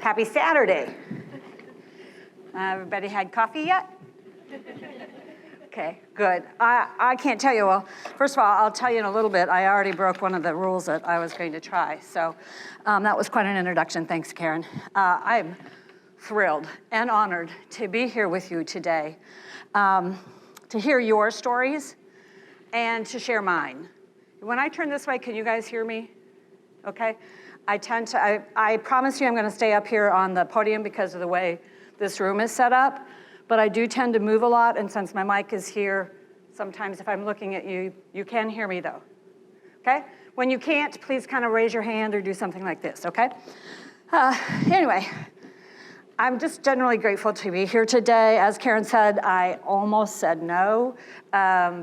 Happy Saturday. Everybody had coffee yet? Okay, good. I can't tell you, well, first of all, I'll tell you in a little bit, I already broke one of the rules that I was going to try. So that was quite an introduction. Thanks, Karen. I'm thrilled and honored to be here with you today, to hear your stories and to share mine. When I turn this way, can you guys hear me? Okay. I promise you I'm going to stay up here on the podium because of the way this room is set up, but I do tend to move a lot, and since my mic is here, sometimes if I'm looking at you, you can hear me though, okay? When you can't, please kind of raise your hand or do something like this, okay? Anyway, I'm just generally grateful to be here today. As Karen said, I almost said no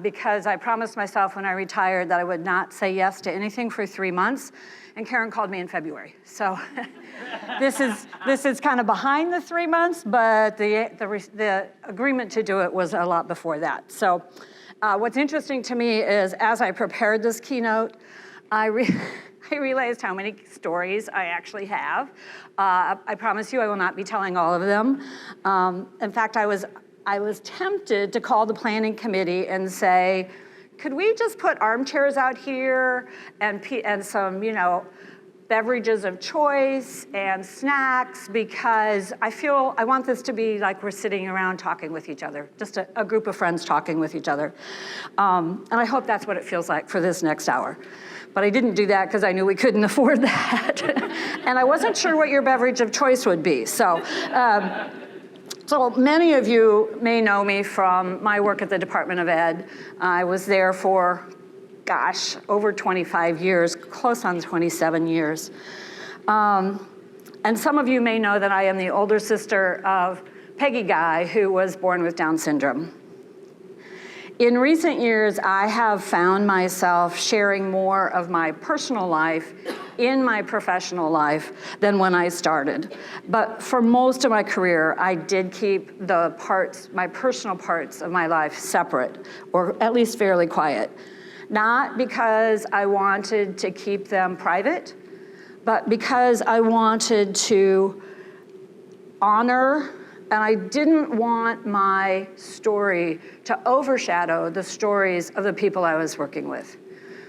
because I promised myself when I retired that I would not say yes to anything for 3 months, and Karen called me in February. So this is kind of behind the 3 months, but the agreement to do it was a lot before that. So what's interesting to me is as I prepared this keynote, I realized how many stories I actually have. I promise you I will not be telling all of them. In fact, I was tempted to call the planning committee and say, could we just put armchairs out here and some, beverages of choice and snacks, because I want this to be like we're sitting around talking with each other, just a group of friends talking with each other. And I hope that's what it feels like for this next hour. But I didn't do that because I knew we couldn't afford that. And I wasn't sure what your beverage of choice would be. So many of you may know me from my work at the Department of Ed. I was there for, over 25 years, close on 27 years. And some of you may know that I am the older sister of Peggy Guy, who was born with Down syndrome. In recent years, I have found myself sharing more of my personal life in my professional life than when I started. But for most of my career, I did keep my personal parts of my life separate, or at least fairly quiet. Not because I wanted to keep them private, but because I wanted to honor, and I didn't want my story to overshadow the stories of the people I was working with.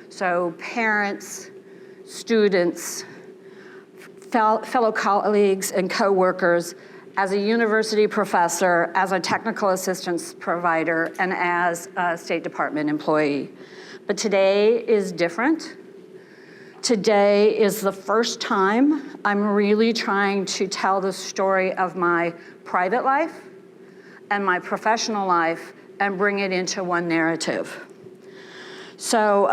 So parents, students, fellow colleagues and coworkers, as a university professor, as a technical assistance provider, and as a State Department employee. But today is different. Today is the first time I'm really trying to tell the story of my private life and my professional life and bring it into one narrative. So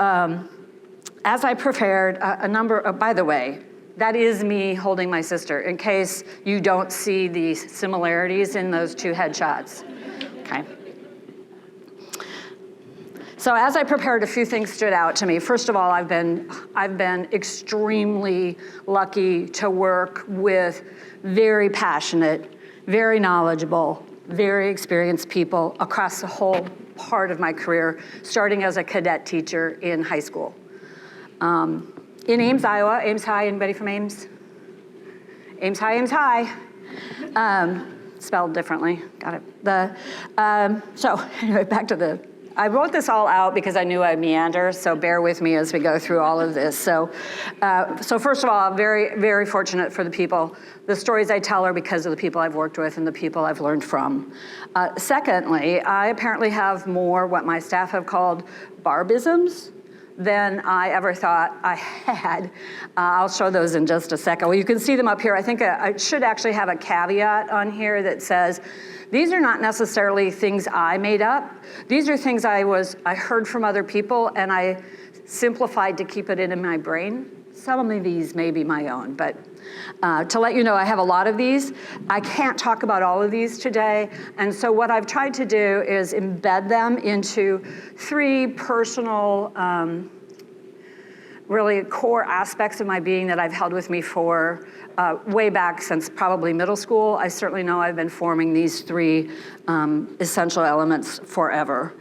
as I prepared by the way, that is me holding my sister, in case you don't see the similarities in those two headshots, okay? So as I prepared, a few things stood out to me. First of all, I've been extremely lucky to work with very passionate, very knowledgeable, very experienced people across the whole part of my career, starting as a cadet teacher in high school. In Ames, Iowa, Ames High, anybody from Ames? Ames High, Ames High. Spelled differently, got it. So anyway, back to I wrote this all out because I knew I'd meander, so bear with me as we go through all of this. So first of all, I'm very, very fortunate for the stories I tell are because of the people I've worked with and the people I've learned from. Secondly, I apparently have more what my staff have called Barbisms than I ever thought I had. I'll show those in just a second. Well, you can see them up here. I think I should actually have a caveat on here that says, these are not necessarily things I made up. These are things I heard from other people, and I simplified to keep it in my brain. Some of these may be my own, but to let you know, I have a lot of these. I can't talk about all of these today, and so what I've tried to do is embed them into 3 personal, really core aspects of my being that I've held with me for way back since probably middle school. I certainly know I've been forming these 3 essential elements forever.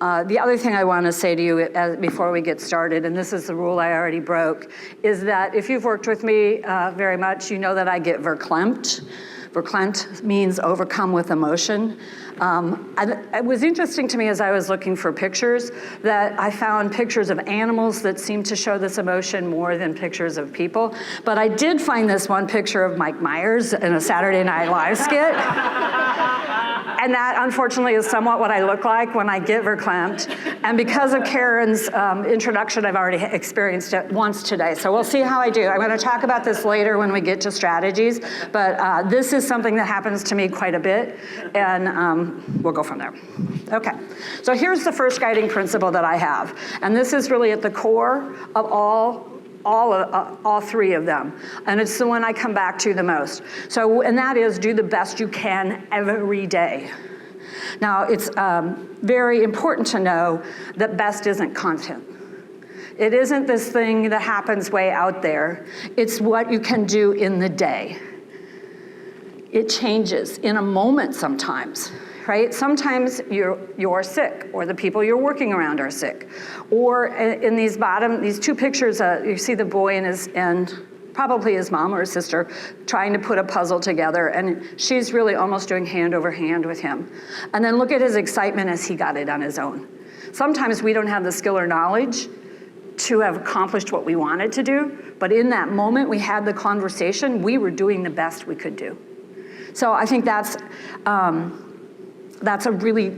The other thing I want to say to you before we get started, and this is the rule I already broke, is that if you've worked with me very much, you know that I get verklempt. Verklempt means overcome with emotion. It was interesting to me as I was looking for pictures that I found pictures of animals that seemed to show this emotion more than pictures of people. But I did find this one picture of Mike Myers in a Saturday Night Live skit. And that, unfortunately, is somewhat what I look like when I get verklempt. And because of Karen's introduction, I've already experienced it once today. So we'll see how I do. I'm going to talk about this later when we get to strategies. But this is something that happens to me quite a bit. And we'll go from there. Okay. So here's the first guiding principle that I have. And this is really at the core of all three of them. And it's the one I come back to the most. So, and that is do the best you can every day. Now, it's very important to know that best isn't constant. It isn't this thing that happens way out there. It's what you can do in the day. It changes in a moment sometimes. Right? Sometimes you're sick, or the people you're working around are sick. Or in these two pictures, you see the boy and probably his mom or his sister trying to put a puzzle together, and she's really almost doing hand over hand with him. And then look at his excitement as he got it on his own. Sometimes we don't have the skill or knowledge to have accomplished what we wanted to do, but in that moment we had the conversation, we were doing the best we could do. So I think that's a really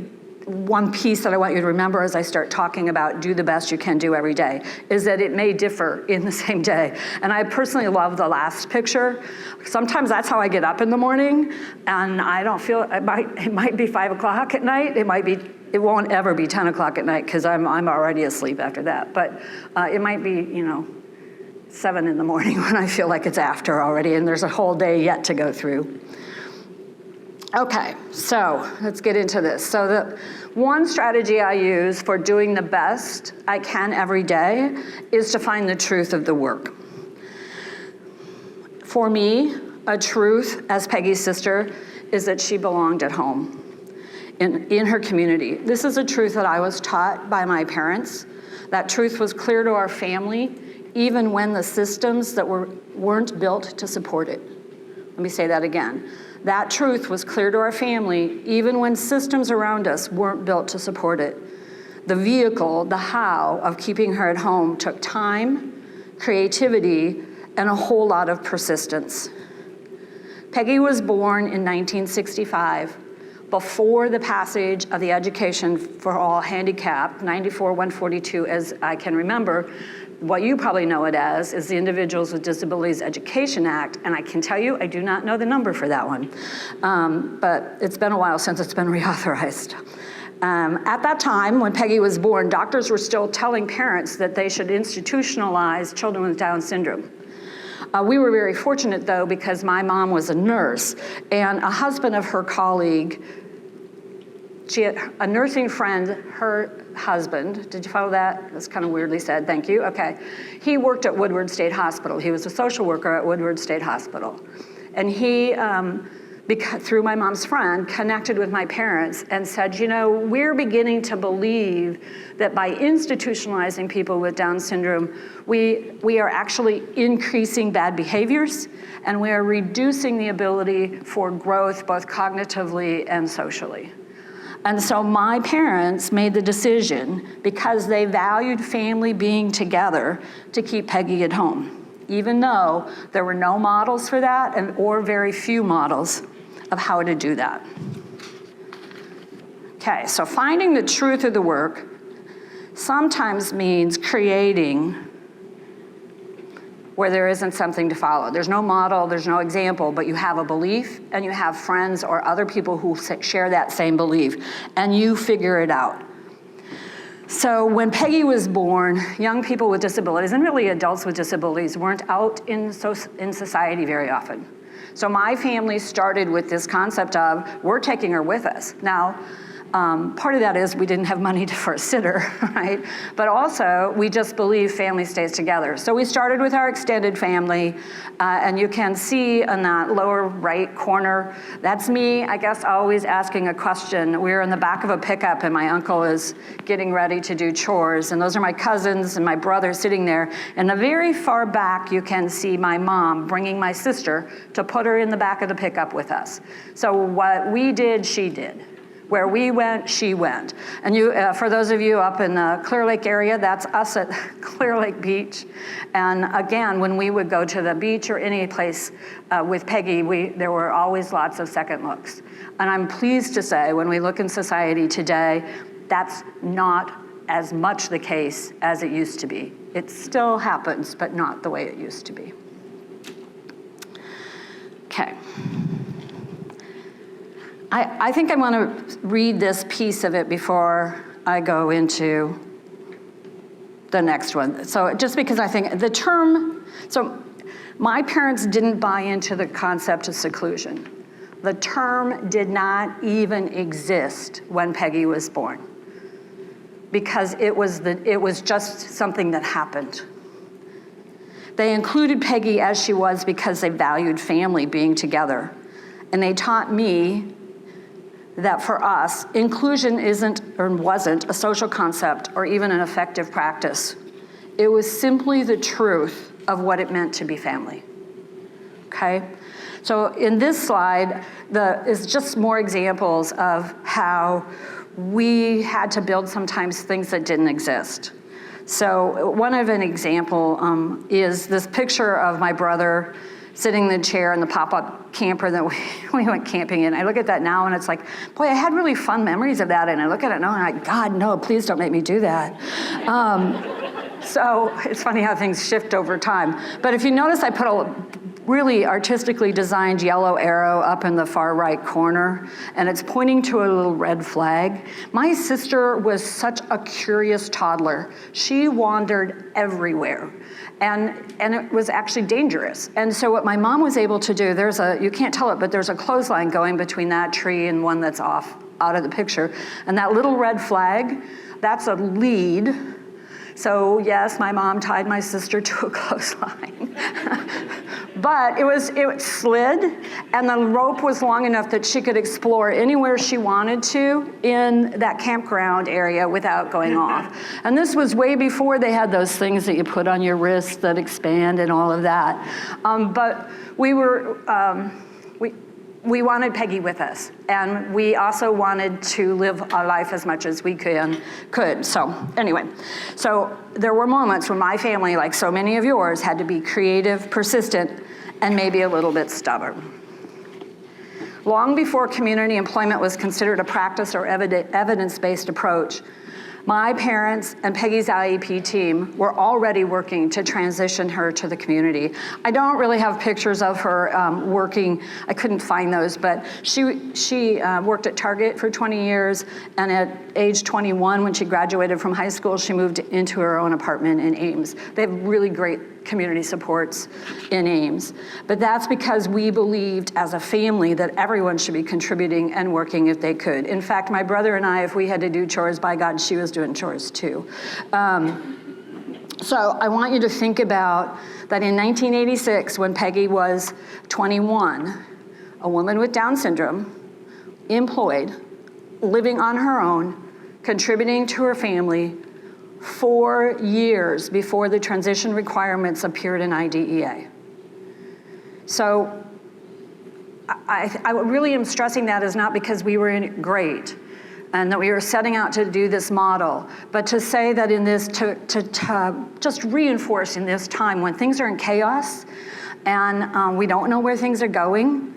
one piece that I want you to remember as I start talking about do the best you can do every day, is that it may differ in the same day. And I personally love the last picture. Sometimes that's how I get up in the morning, and I don't feel, it might be 5 o'clock at night, it won't ever be 10 o'clock at night because I'm already asleep after that. But it might be, 7 in the morning when I feel like it's after already and there's a whole day yet to go through. Okay, so let's get into this. So the one strategy I use for doing the best I can every day is to find the truth of the work. For me, a truth, as Peggy's sister, is that she belonged at home, in her community. This is a truth that I was taught by my parents. That truth was clear to our family, even when the systems that weren't built to support it. Let me say that again. That truth was clear to our family, even when systems around us weren't built to support it. The vehicle, the how of keeping her at home took time, creativity, and a whole lot of persistence. Peggy was born in 1965, before the passage of the Education for All Handicap, 94-142, as I can remember. What you probably know it as is the Individuals with Disabilities Education Act, and I can tell you I do not know the number for that one, but it's been a while since it's been reauthorized. At that time, when Peggy was born, doctors were still telling parents that they should institutionalize children with Down syndrome. We were very fortunate, though, because my mom was a nurse, and a husband of her colleague, she had a nursing friend, her husband, did you follow that? That's kind of weirdly said, thank you, okay. He worked at Woodward State Hospital. He was a social worker at Woodward State Hospital. And he, through my mom's friend, connected with my parents and said, we're beginning to believe that by institutionalizing people with Down syndrome, we are actually increasing bad behaviors, and we are reducing the ability for growth both cognitively and socially. And so my parents made the decision, because they valued family being together, to keep Peggy at home, even though there were no models for that or very few models of how to do that. Okay, so finding the truth of the work sometimes means creating where there isn't something to follow. There's no model, there's no example, but you have a belief and you have friends or other people who share that same belief, and you figure it out. So when Peggy was born, young people with disabilities, and really adults with disabilities, weren't out in society very often. So my family started with this concept of, we're taking her with us. Now, Part of that is we didn't have money for a sitter, right? But also, we just believe family stays together. So we started with our extended family, and you can see in that lower right corner, that's me, I guess, always asking a question. We were in the back of a pickup, and my uncle is getting ready to do chores, and those are my cousins and my brother sitting there. In the very far back, you can see my mom bringing my sister to put her in the back of the pickup with us. So what we did, she did. Where we went, she went. And you, for those of you up in the Clear Lake area, that's us at Clear Lake Beach. And again, when we would go to the beach or any place with Peggy, there were always lots of second looks. And I'm pleased to say, when we look in society today, that's not as much the case as it used to be. It still happens, but not the way it used to be. Okay. I think I want to read this piece of it before I go into the next one. So just because I think the term, so my parents didn't buy into the concept of seclusion. The term did not even exist when Peggy was born, because it was just something that happened. They included Peggy as she was because they valued family being together. And they taught me that for us, inclusion isn't or wasn't a social concept or even an effective practice. It was simply the truth of what it meant to be family, okay? So in this slide, is just more examples of how we had to build sometimes things that didn't exist. So one of an example is this picture of my brother sitting in the chair in the pop-up camper that we went camping in. I look at that now and it's like, boy, I had really fun memories of that. And I look at it now and I'm like, God, no, please don't make me do that. So it's funny how things shift over time. But if you notice, I put a really artistically designed yellow arrow up in the far right corner, and it's pointing to a little red flag. My sister was such a curious toddler. She wandered everywhere. And it was actually dangerous. And so what my mom was able to do, you can't tell it, but there's a clothesline going between that tree and one that's off out of the picture. And that little red flag, that's a lead. So yes, my mom tied my sister to a clothesline. But it slid, and the rope was long enough that she could explore anywhere she wanted to in that campground area without going off. And this was way before they had those things that you put on your wrists that expand and all of that. But we wanted Peggy with us, and we also wanted to live our life as much as we could. So anyway, so there were moments when my family, like so many of yours, had to be creative, persistent, and maybe a little bit stubborn. Long before community employment was considered a practice or evidence-based approach, my parents and Peggy's IEP team were already working to transition her to the community. I don't really have pictures of her working. I couldn't find those, but she worked at Target for 20 years, and at age 21, when she graduated from high school, she moved into her own apartment in Ames. They have really great community supports in Ames. But that's because we believed as a family that everyone should be contributing and working if they could. In fact, my brother and I, if we had to do chores, by God, she was doing chores too. So I want you to think about that in 1986, when Peggy was 21, a woman with Down syndrome, employed, living on her own, contributing to her family, 4 years before the transition requirements appeared in IDEA. So I really am stressing that is not because we were in it great and that we were setting out to do this model, but to say that in this, to just reinforce in this time when things are in chaos and we don't know where things are going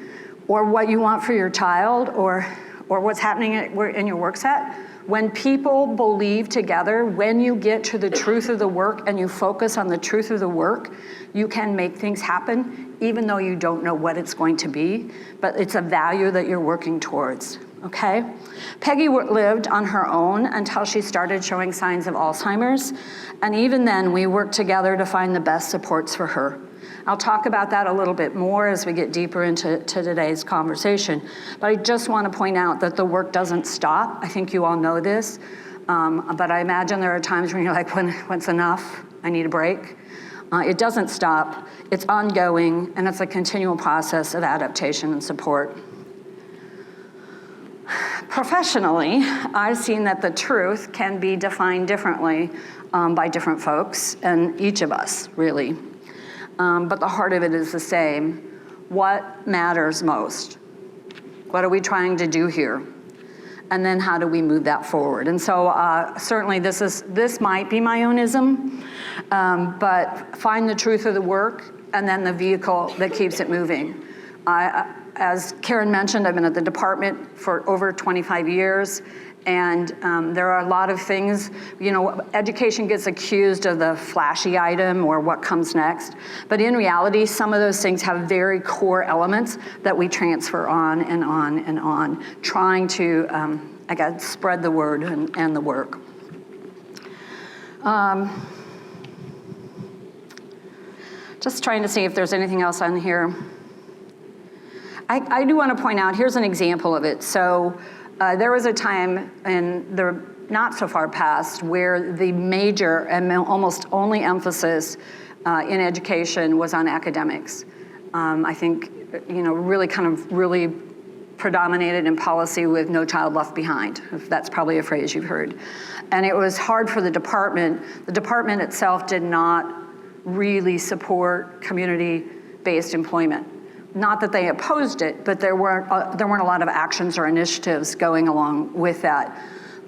or what you want for your child or what's happening in your work set. When people believe together, when you get to the truth of the work and you focus on the truth of the work, you can make things happen, even though you don't know what it's going to be, but it's a value that you're working towards, okay? Peggy lived on her own until she started showing signs of Alzheimer's, and even then, we worked together to find the best supports for her. I'll talk about that a little bit more as we get deeper into today's conversation. But I just want to point out that the work doesn't stop. I think you all know this. But I imagine there are times when you're like, when's enough? I need a break. It doesn't stop. It's ongoing, and it's a continual process of adaptation and support. Professionally, I've seen that the truth can be defined differently by different folks, and each of us, really. But the heart of it is the same. What matters most? What are we trying to do here? And then how do we move that forward? And so certainly this might be my own ism, but find the truth of the work and then the vehicle that keeps it moving. As Karen mentioned, I've been at the department for over 25 years, and there are a lot of things, education gets accused of the flashy item or what comes next, but in reality, some of those things have very core elements that we transfer on and on and on, trying to, spread the word and the work. Just trying to see if there's anything else on here. I do want to point out, here's an example of it. So there was a time in the not so far past where the major and almost only emphasis in education was on academics. I think, really predominated in policy with no child left behind. That's probably a phrase you've heard. And it was hard for the department. The department itself did not really support community-based employment. Not that they opposed it, but there weren't a lot of actions or initiatives going along with that.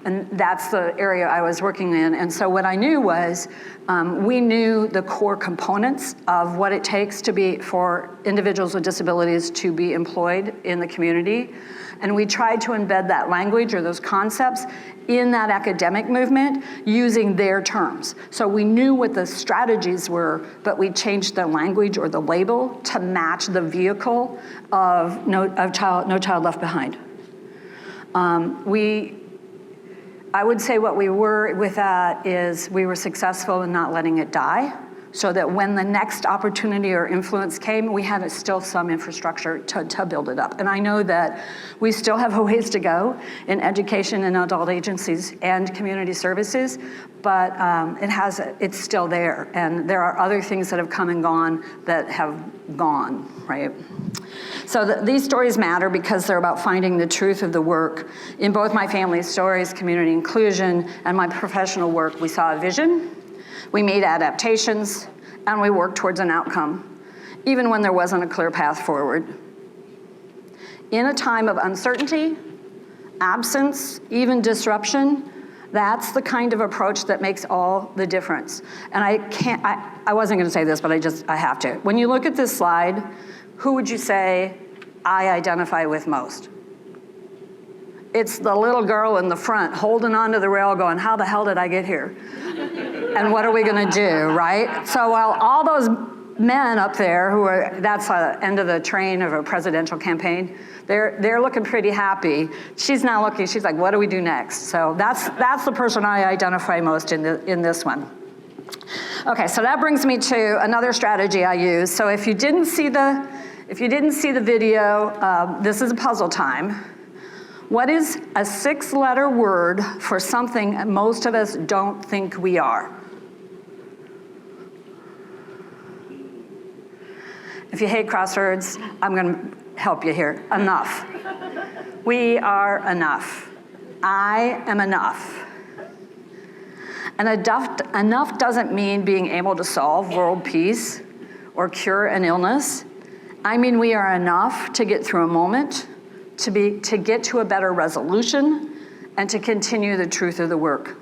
And that's the area I was working in. And so what I knew was, we knew the core components of what it takes for individuals with disabilities to be employed in the community. And we tried to embed that language or those concepts in that academic movement using their terms. So we knew what the strategies were, but we changed the language or the label to match the vehicle of No Child Left Behind. I would say what we were with that is we were successful in not letting it die, so that when the next opportunity or influence came, we had still some infrastructure to build it up. And I know that we still have a ways to go in education and adult agencies and community services, but it's still there. And there are other things that have come and gone that have gone, right? So these stories matter because they're about finding the truth of the work. In both my family's stories, community inclusion, and my professional work, we saw a vision, we made adaptations, and we worked towards an outcome, even when there wasn't a clear path forward. In a time of uncertainty, absence, even disruption, that's the kind of approach that makes all the difference. And I wasn't gonna say this, but I have to. When you look at this slide, who would you say I identify with most? It's the little girl in the front holding onto the rail going, how the hell did I get here? And what are we gonna do, right? So while all those men up there that's the end of the train of a presidential campaign, they're looking pretty happy. She's not looking, she's like, what do we do next? So that's the person I identify most in this one. Okay, so that brings me to another strategy I use. So if you didn't see the video, this is a puzzle time. What is a 6-letter word for something most of us don't think we are? If you hate crosswords, I'm gonna help you here. Enough. We are enough. I am enough. And enough doesn't mean being able to solve world peace or cure an illness. I mean we are enough to get through a moment, to get to a better resolution, and to continue the truth of the work.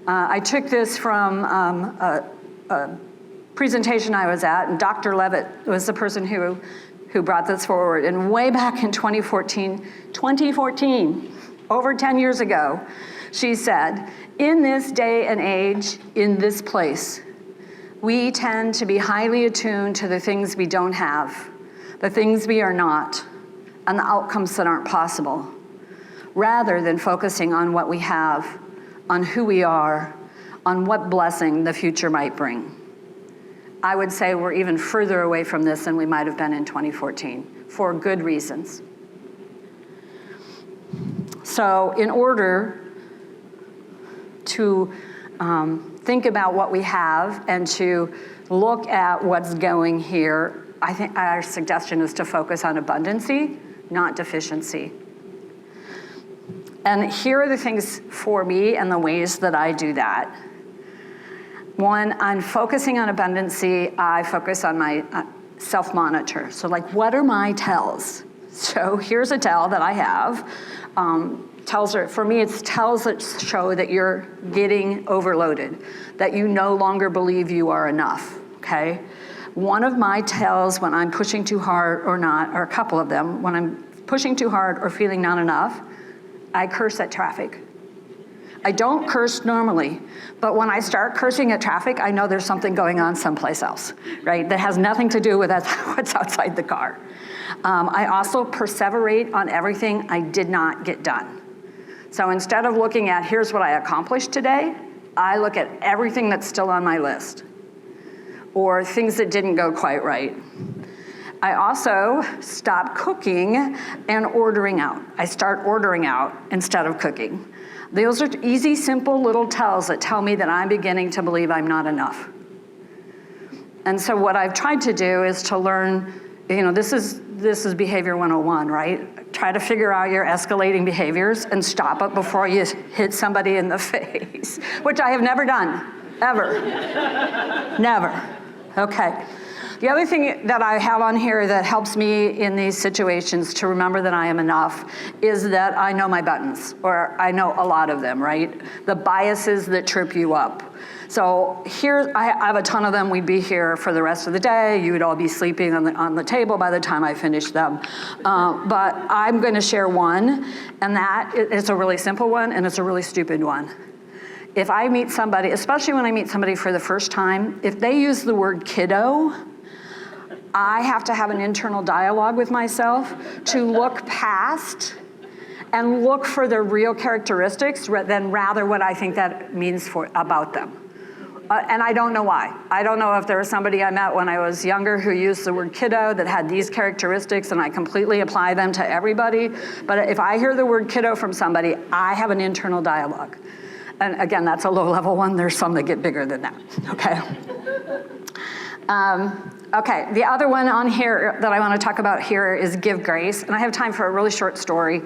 I took this from a presentation I was at, and Dr. Levitt was the person who brought this forward. And way back in 2014, over 10 years ago, she said, in this day and age, in this place, we tend to be highly attuned to the things we don't have, the things we are not, and the outcomes that aren't possible, rather than focusing on what we have, on who we are, on what blessing the future might bring. I would say we're even further away from this than we might have been in 2014 for good reasons. So in order to think about what we have and to look at what's going here, I think our suggestion is to focus on abundancy, not deficiency. And here are the things for me and the ways that I do that. One, I'm focusing on abundancy. I focus on my self-monitor. So like, what are my tells? So here's a tell that I have. Tells are, for me, it's tells that show that you're getting overloaded, that you no longer believe you are enough, okay? One of my tells when I'm pushing too hard or not, or a couple of them, when I'm pushing too hard or feeling not enough, I curse at traffic. I don't curse normally, but when I start cursing at traffic, I know there's something going on someplace else, right? That has nothing to do with what's outside the car. I also perseverate on everything I did not get done. So instead of looking at, here's what I accomplished today, I look at everything that's still on my list, or things that didn't go quite right. I also stop cooking and ordering out. I start ordering out instead of cooking. Those are easy, simple little tells that tell me that I'm beginning to believe I'm not enough. And so what I've tried to do is to learn, this is behavior 101, right? Try to figure out your escalating behaviors and stop it before you hit somebody in the face, which I have never done, ever. Never. Okay. The other thing that I have on here that helps me in these situations to remember that I am enough is that I know my buttons, or I know a lot of them, right? The biases that trip you up. So here, I have a ton of them. We'd be here for the rest of the day. You would all be sleeping on the table by the time I finish them. But I'm going to share one, and that is a really simple one, and it's a really stupid one. If I meet somebody, especially when I meet somebody for the first time, if they use the word kiddo, I have to have an internal dialogue with myself to look past and look for their real characteristics than rather what I think that means about them. And I don't know why. I don't know if there was somebody I met when I was younger who used the word kiddo that had these characteristics and I completely apply them to everybody. But if I hear the word kiddo from somebody, I have an internal dialogue. And again, that's a low-level one. There's some that get bigger than that, okay? Okay, the other one on here that I want to talk about here is give grace. And I have time for a really short story.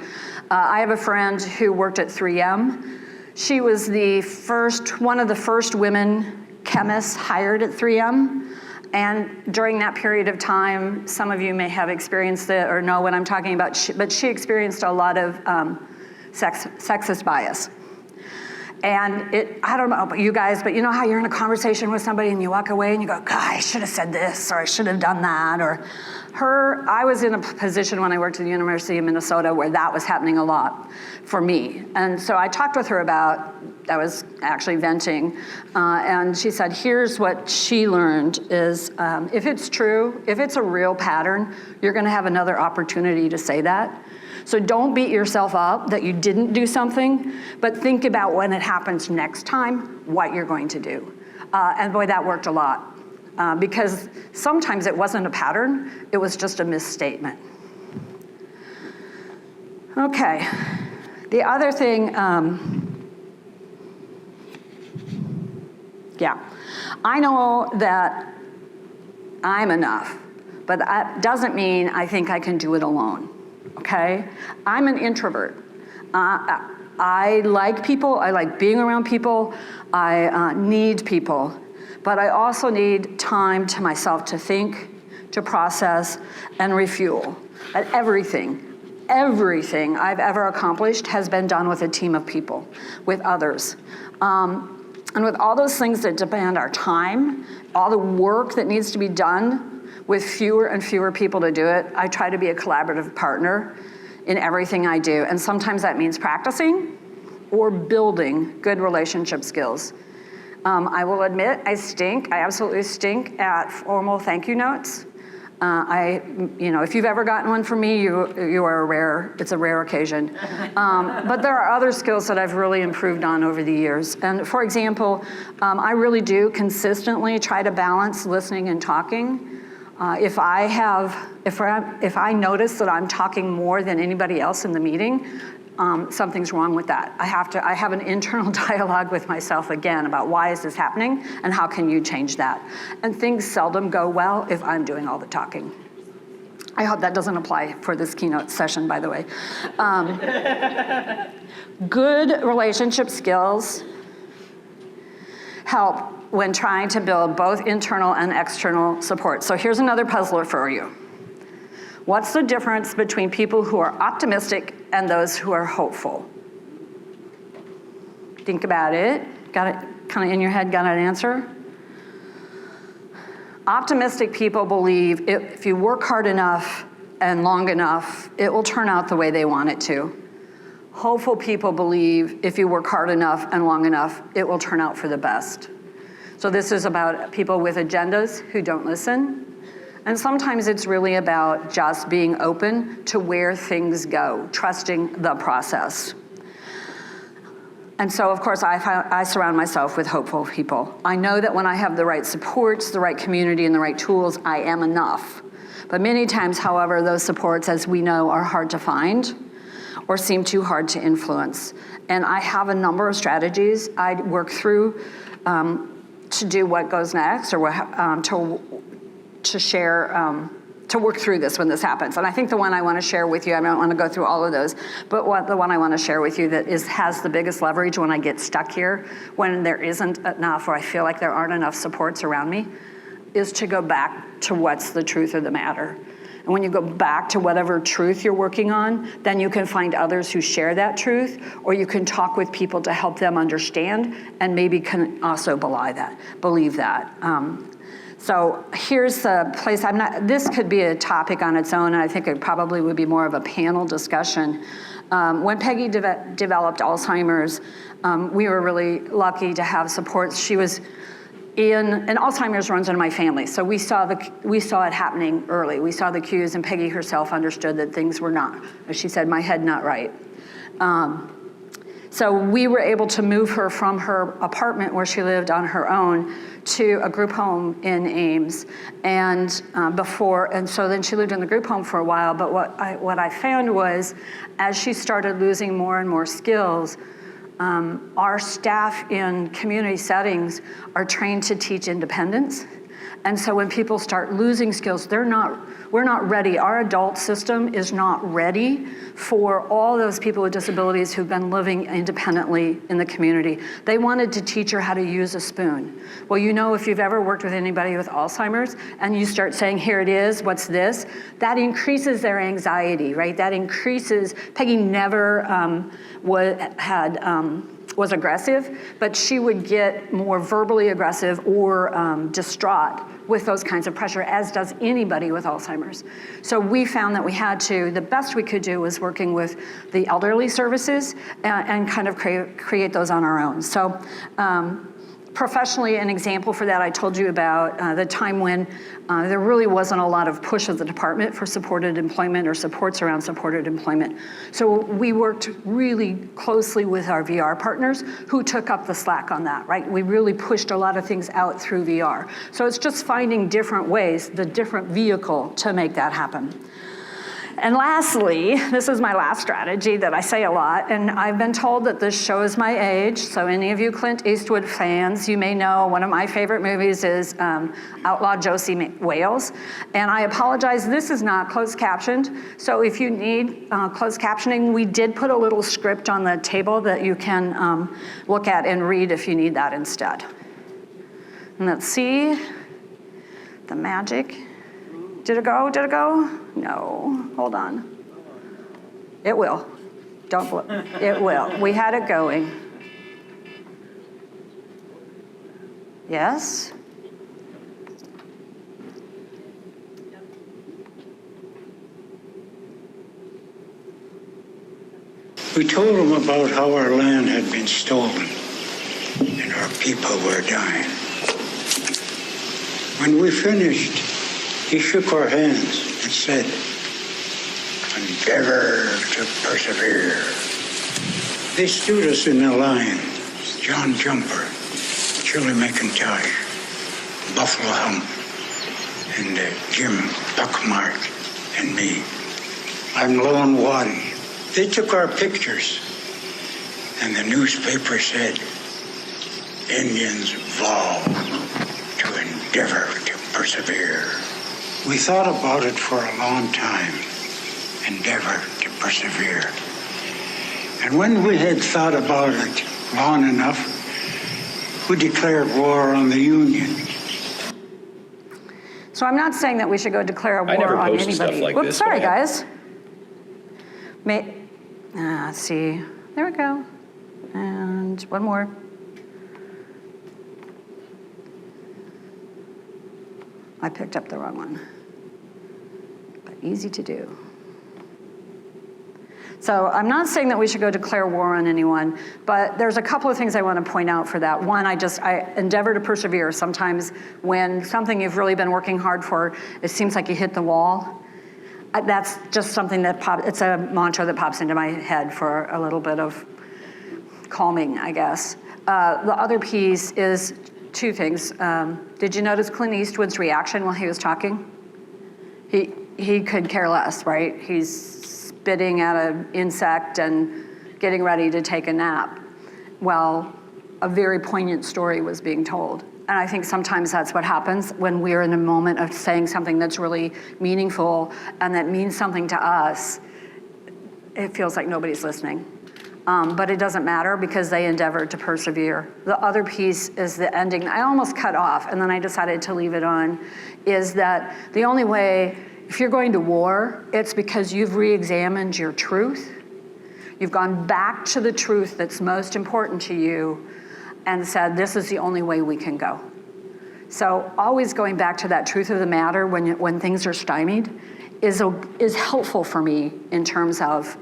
I have a friend who worked at 3M. She was one of the first women chemists hired at 3M. And during that period of time, some of you may have experienced it or know what I'm talking about, but she experienced a lot of sexist bias. And I don't know about you guys, but you know how you're in a conversation with somebody and you walk away and you go, God, I should have said this, or I should have done that, or I was in a position when I worked at the University of Minnesota where that was happening a lot for me. And so I talked with her I was actually venting, and she said, here's what she learned is, if it's true, if it's a real pattern, you're gonna have another opportunity to say that. So don't beat yourself up that you didn't do something, but think about when it happens next time, what you're going to do. And boy, that worked a lot. Because sometimes it wasn't a pattern, it was just a misstatement. Okay, the other thing, I know that I'm enough, but that doesn't mean I think I can do it alone. Okay? I'm an introvert. I like people, I like being around people, I need people, but I also need time to myself to think, to process, and refuel. And everything I've ever accomplished has been done with a team of people, with others. And with all those things that demand our time, all the work that needs to be done, with fewer and fewer people to do it, I try to be a collaborative partner in everything I do. And sometimes that means practicing or building good relationship skills. I will admit I absolutely stink at formal thank you notes. If you've ever gotten one from me, it's a rare occasion. But there are other skills that I've really improved on over the years. And for example, I really do consistently try to balance listening and talking. If I notice that I'm talking more than anybody else in the meeting, something's wrong with that. I have an internal dialogue with myself again about why is this happening and how can you change that? And things seldom go well if I'm doing all the talking. I hope that doesn't apply for this keynote session, by the way. Good relationship skills help when trying to build both internal and external support. So here's another puzzler for you. What's the difference between people who are optimistic and those who are hopeful? Think about it. Got it kind of in your head, got an answer? Optimistic people believe if you work hard enough and long enough, it will turn out the way they want it to. Hopeful people believe if you work hard enough and long enough, it will turn out for the best. So this is about people with agendas who don't listen. And sometimes it's really about just being open to where things go, trusting the process. And so, of course, I surround myself with hopeful people. I know that when I have the right supports, the right community, and the right tools, I am enough. But many times, however, those supports, as we know, are hard to find or seem too hard to influence. And I have a number of strategies I work through to do what goes next, or to share, to work through this when this happens. And I think the one I want to share with you, I don't want to go through all of those, but the one I want to share with you that has the biggest leverage when I get stuck here, when there isn't enough, or I feel like there aren't enough supports around me, is to go back to what's the truth of the matter. And when you go back to whatever truth you're working on, then you can find others who share that truth, or you can talk with people to help them understand and maybe can also believe that. So here's the place, this could be a topic on its own, and I think it probably would be more of a panel discussion. When Peggy developed Alzheimer's, we were really lucky to have support. She was and Alzheimer's runs in my family, so we saw it happening early. We saw the cues, and Peggy herself understood that things were not, as she said, my head not right. So we were able to move her from her apartment where she lived on her own to a group home in Ames, and so then she lived in the group home for a while. But what I found was, as she started losing more and more skills, our staff in community settings are trained to teach independence. And so when people start losing skills, we're not ready. Our adult system is not ready for all those people with disabilities who've been living independently in the community. They wanted to teach her how to use a spoon. Well, if you've ever worked with anybody with Alzheimer's and you start saying, here it is, what's this? That increases their anxiety, right? That increases, Peggy never was aggressive, but she would get more verbally aggressive or distraught with those kinds of pressure, as does anybody with Alzheimer's. So we found that the best we could do was working with the elderly services and kind of create those on our own. So professionally, an example for that, I told you about the time when there really wasn't a lot of push of the department for supported employment or supports around supported employment. So we worked really closely with our VR partners who took up the slack on that, right? We really pushed a lot of things out through VR. So it's just finding different ways, the different vehicle to make that happen. And lastly, this is my last strategy that I say a lot, and I've been told that this shows my age. So any of you Clint Eastwood fans, you may know one of my favorite movies is Outlaw Josie Wales. And I apologize, this is not closed captioned. So if you need closed captioning, we did put a little script on the table that you can look at and read if you need that instead. And let's see, the magic. Did it go? Did it go? No, hold on. It will. It will. We had it going. Yes? We told them about how our land had been stolen and our people were dying. When we finished, He shook our hands and said, "Endeavor to persevere." They stood us in a line: John Jumper, Shirley McIntosh, Buffalo Hump, and Jim Buckmark, and me. I'm Lone Waddy. They took our pictures, and the newspaper said, "Indians vow to endeavor to persevere." We thought about it for a long time. Endeavor to persevere. And when we had thought about it long enough, we declared war on the Union. So I'm not saying that we should go declare a war never on posted anybody. stuff like Whoops, this, sorry, but I- guys. Let's see. There we go. And one more. I picked up the wrong one. But easy to do. So I'm not saying that we should go declare war on anyone, but there's a couple of things I want to point out for that. One, I endeavor to persevere. Sometimes when something you've really been working hard for, it seems like you hit the wall. That's just something that it's a mantra that pops into my head for a little bit of calming, I guess. The other piece is two things. Did you notice Clint Eastwood's reaction while he was talking? He could care less, right? He's spitting at an insect and getting ready to take a nap. Well, a very poignant story was being told. And I think sometimes that's what happens when we're in a moment of saying something that's really meaningful and that means something to us. It feels like nobody's listening. But it doesn't matter because they endeavored to persevere. The other piece is the ending. I almost cut off and then I decided to leave it on, is that the only way, if you're going to war, it's because you've re-examined your truth. You've gone back to the truth that's most important to you and said, this is the only way we can go. So always going back to that truth of the matter when things are stymied is helpful for me in terms of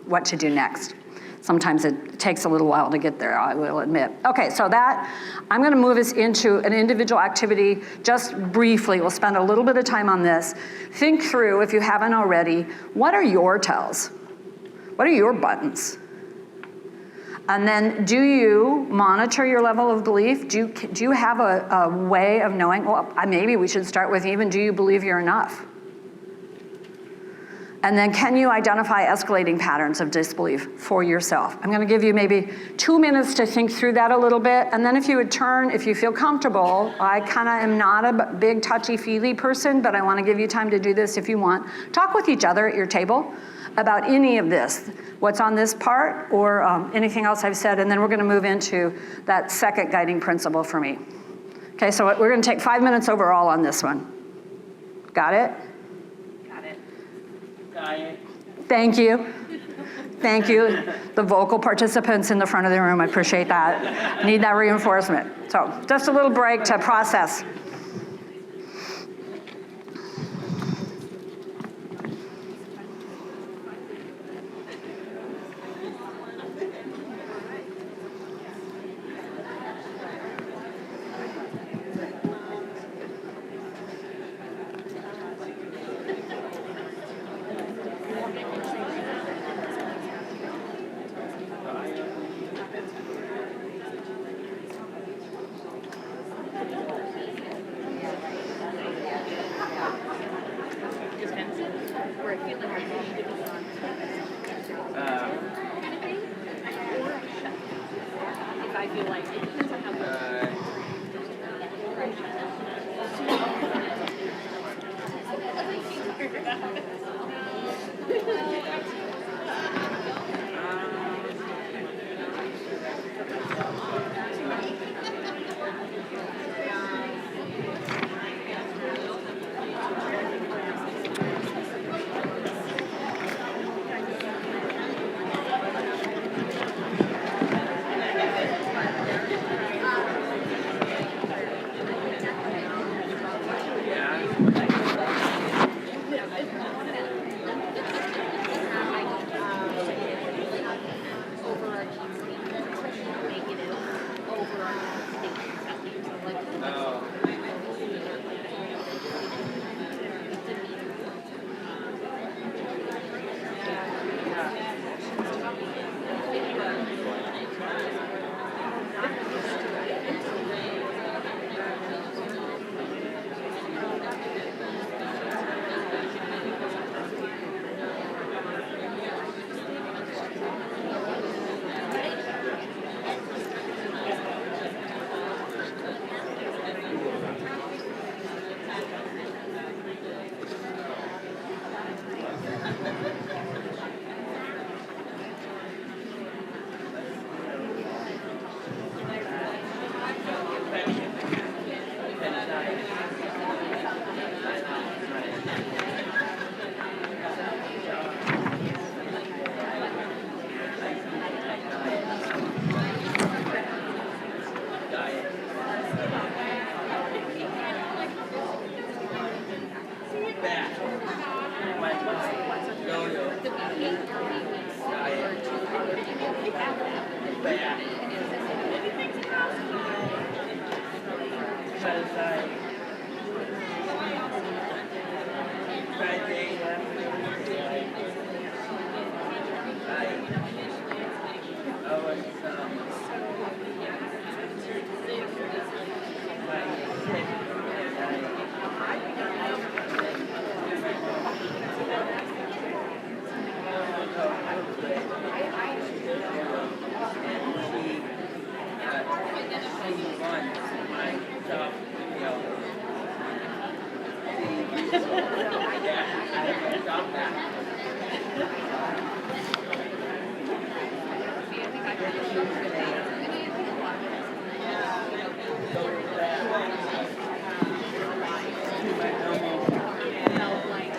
what to do next. Sometimes it takes a little while to get there, I will admit. Okay, so I'm gonna move us into an individual activity just briefly. We'll spend a little bit of time on this. Think through, if you haven't already, what are your tells? What are your buttons? And then do you monitor your level of belief? Do you have a way of knowing, well, maybe we should start with even, do you believe you're enough? And then can you identify escalating patterns of disbelief for yourself? I'm gonna give you maybe 2 minutes to think through that a little bit, and then if you would turn, if you feel comfortable, I kinda am not a big touchy-feely person, but I wanna give you time to do this if you want. Talk with each other at your table about any of this, what's on this part, or anything else I've said, and then we're gonna move into that second guiding principle for me. Okay, so we're gonna take 5 minutes overall on this one. Got it? Thank you. Thank you. The vocal participants in the front of the room, I appreciate that. Need that reinforcement. So just a little break to process.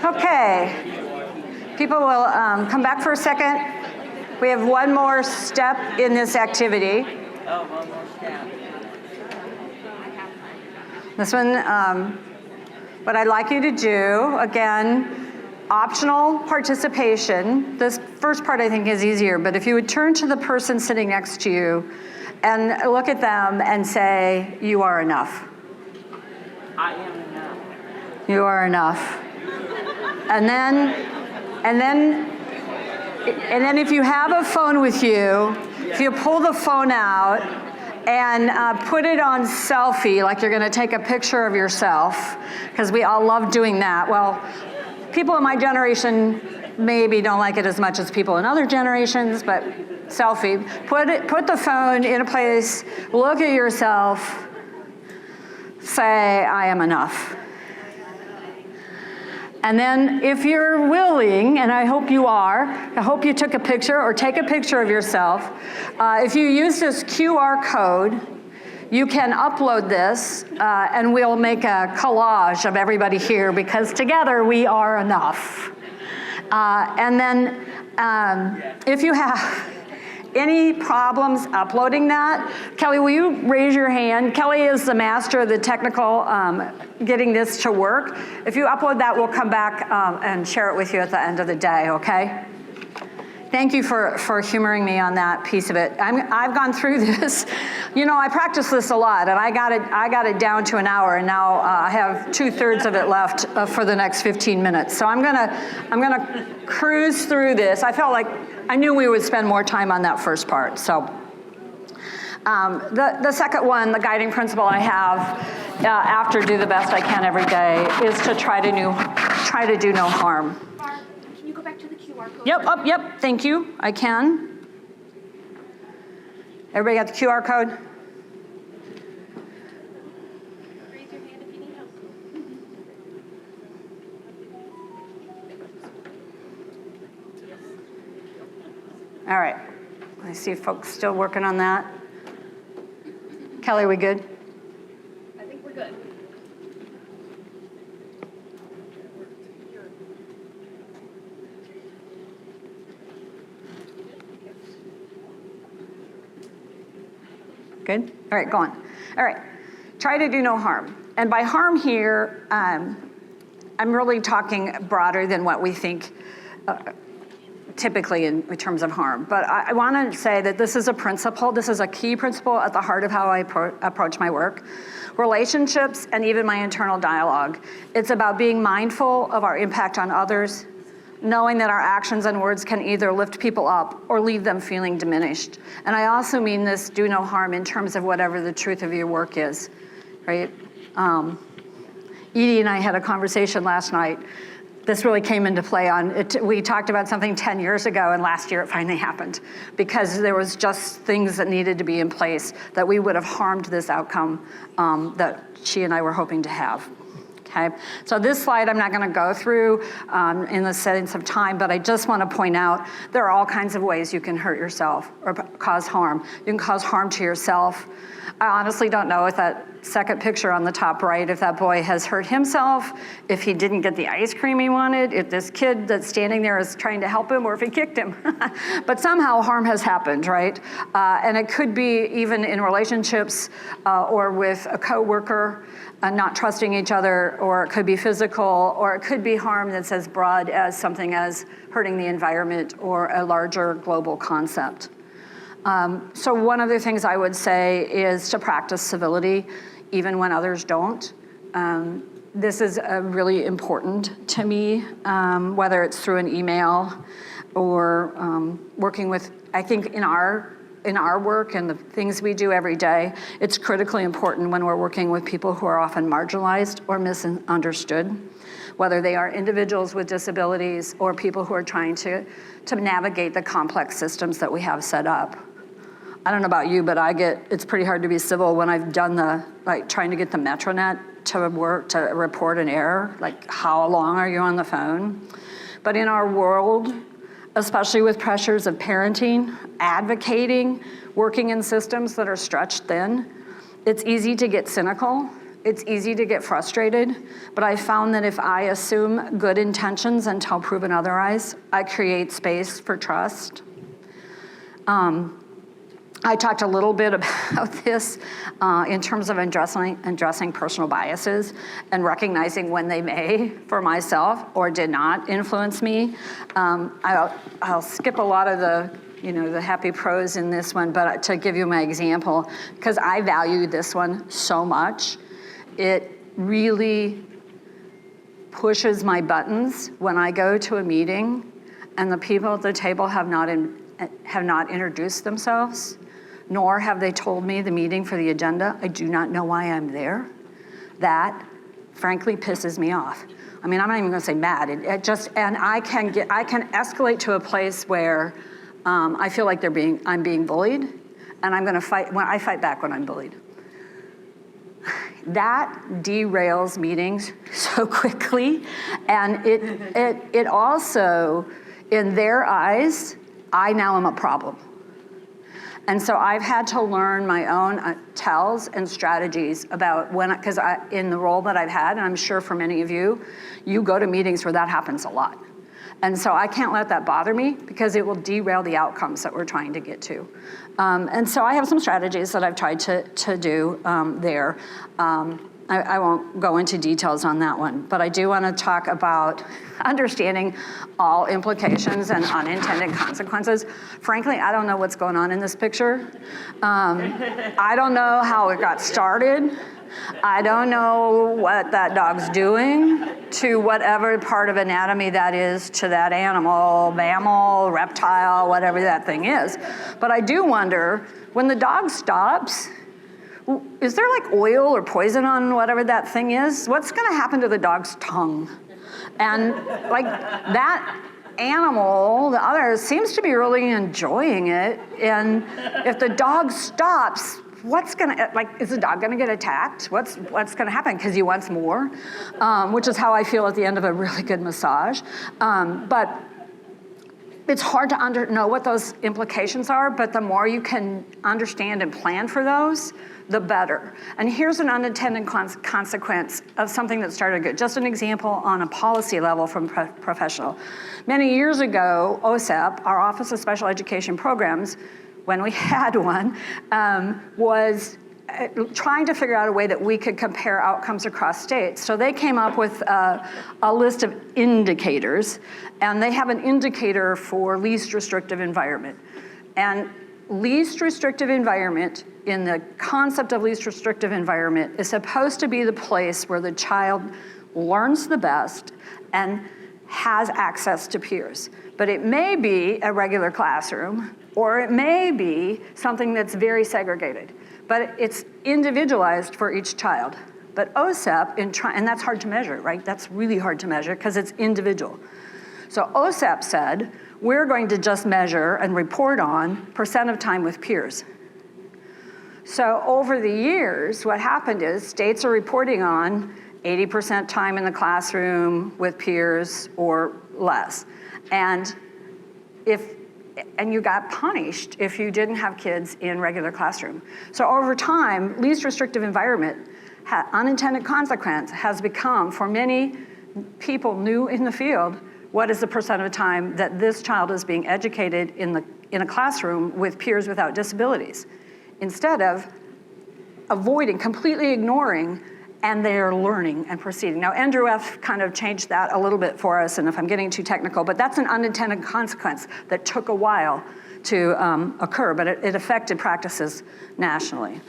Okay, people will come back for a second. We have one more step in this activity. Oh, one more step. This one, what I'd like you to do, again, optional participation. This first part I think is easier, but if you would turn to the person sitting next to you and look at them and say, you are enough. I am enough. You are enough. And then if you have a phone with you, if you pull the phone out and put it on selfie, like you're gonna take a picture of yourself, because we all love doing that. Well, people in my generation maybe don't like it as much as people in other generations, but selfie. Put the phone in a place, look at yourself, say, I am enough. And then if you're willing, and I hope you are, I hope you took a picture or take a picture of yourself. If you use this QR code, you can upload this and we'll make a collage of everybody here because together we are enough. And then if you have any problems uploading that, Kelly, will you raise your hand? Kelly is the master of the technical getting this to work. If you upload that, we'll come back and share it with you at the end of the day, okay? Thank you for humoring me on that piece of it. I've gone through this. You know, I practice this a lot, and I got it down to an hour, and now I have 2/3 of it left for the next 15 minutes. So I'm gonna cruise through this. I felt like I knew we would spend more time on that first part. So the second one, the guiding principle I have after do the best I can every day, is to try to do no harm. Barb, can you go back to the QR code? Yep, thank you, I can. Everybody got the QR code? Raise your hand if you need help. All right, I see folks still working on that. Kelly, we good? I think we're good. Good? All right, go on. All right, try to do no harm. And by harm here, I'm really talking broader than what we think typically in terms of harm. But I want to say that this is a principle, this is a key principle at the heart of how I approach my work. Relationships and even my internal dialogue. It's about being mindful of our impact on others, knowing that our actions and words can either lift people up or leave them feeling diminished. And I also mean this do no harm in terms of whatever the truth of your work is, right? Edie and I had a conversation last night. This really came into play on it. We talked about something 10 years ago, and last year it finally happened because there was just things that needed to be in place that we would have harmed this outcome that she and I were hoping to have. Okay, so this slide I'm not going to go through in the sense of time, but I just want to point out there are all kinds of ways you can hurt yourself or cause harm. You can cause harm to yourself. I honestly don't know if that second picture on the top right, if that boy has hurt himself, if he didn't get the ice cream he wanted, if this kid that's standing there is trying to help him, or if he kicked him. But somehow harm has happened, right? And it could be even in relationships or with a coworker, not trusting each other, or it could be physical, or it could be harm that's as broad as something as hurting the environment or a larger global concept. So one of the things I would say is to practice civility. even when others don't. This is really important to me, whether it's through an email or working with, I think in our work and the things we do every day, it's critically important when we're working with people who are often marginalized or misunderstood, whether they are individuals with disabilities or people who are trying to navigate the complex systems that we have set up. I don't know about you, but it's pretty hard to be civil when I've done trying to get the Metronet to work, to report an error, like how long are you on the phone? But in our world, especially with pressures of parenting, advocating, working in systems that are stretched thin, it's easy to get cynical, it's easy to get frustrated, but I found that if I assume good intentions until proven otherwise, I create space for trust. I talked a little bit about this in terms of addressing personal biases and recognizing when they may, for myself, or did not influence me. I'll skip a lot of the happy prose in this one, but to give you my example, because I value this one so much, it really pushes my buttons when I go to a meeting and the people at the table have not introduced themselves, nor have they told me the meeting for the agenda. I do not know why I'm there. That, frankly, pisses me off. I mean, I'm not even gonna say mad. And I can escalate to a place where I feel like I'm being bullied, and I'm gonna fight. I fight back when I'm bullied. That derails meetings so quickly, and it also, in their eyes, I now am a problem. And so I've had to learn my own tells and strategies about because in the role that I've had, and I'm sure for many of you, you go to meetings where that happens a lot. And so I can't let that bother me because it will derail the outcomes that we're trying to get to. And so I have some strategies that I've tried to do there. I won't go into details on that one, but I do want to talk about understanding all implications and unintended consequences. Frankly, I don't know what's going on in this picture. I don't know how it got started. I don't know what that dog's doing to whatever part of anatomy that is to that animal, mammal, reptile, whatever that thing is. But I do wonder, when the dog stops, is there like oil or poison on whatever that thing is? What's gonna happen to the dog's tongue? And like that animal, the other, seems to be really enjoying it. And if the dog stops, is the dog gonna get attacked? What's gonna happen? Because he wants more, which is how I feel at the end of a really good massage. But it's hard to know what those implications are, but the more you can understand and plan for those, the better. And here's an unintended consequence of something that started good. Just an example on a policy level from professional. Many years ago, OSEP, our Office of Special Education Programs, when we had one, was trying to figure out a way that we could compare outcomes across states. So they came up with a list of indicators, and they have an indicator for least restrictive environment. And least restrictive environment, in the concept of least restrictive environment, is supposed to be the place where the child learns the best and has access to peers. But it may be a regular classroom, or it may be something that's very segregated, but it's individualized for each child. But OSEP, and that's hard to measure, right? That's really hard to measure because it's individual. So OSEP said, we're going to just measure and report on percent of time with peers. So over the years, what happened is states are reporting on 80% time in the classroom with peers or less. And you got punished if you didn't have kids in regular classroom. So over time, least restrictive environment, unintended consequence, has become, for many people new in the field, what is the percent of time that this child is being educated in a classroom with peers without disabilities, instead of completely ignoring, and they're learning and proceeding. Now, Andrew F. kind of changed that a little bit for us, and if I'm getting too technical, but that's an unintended consequence that took a while to occur, but it affected practices nationally.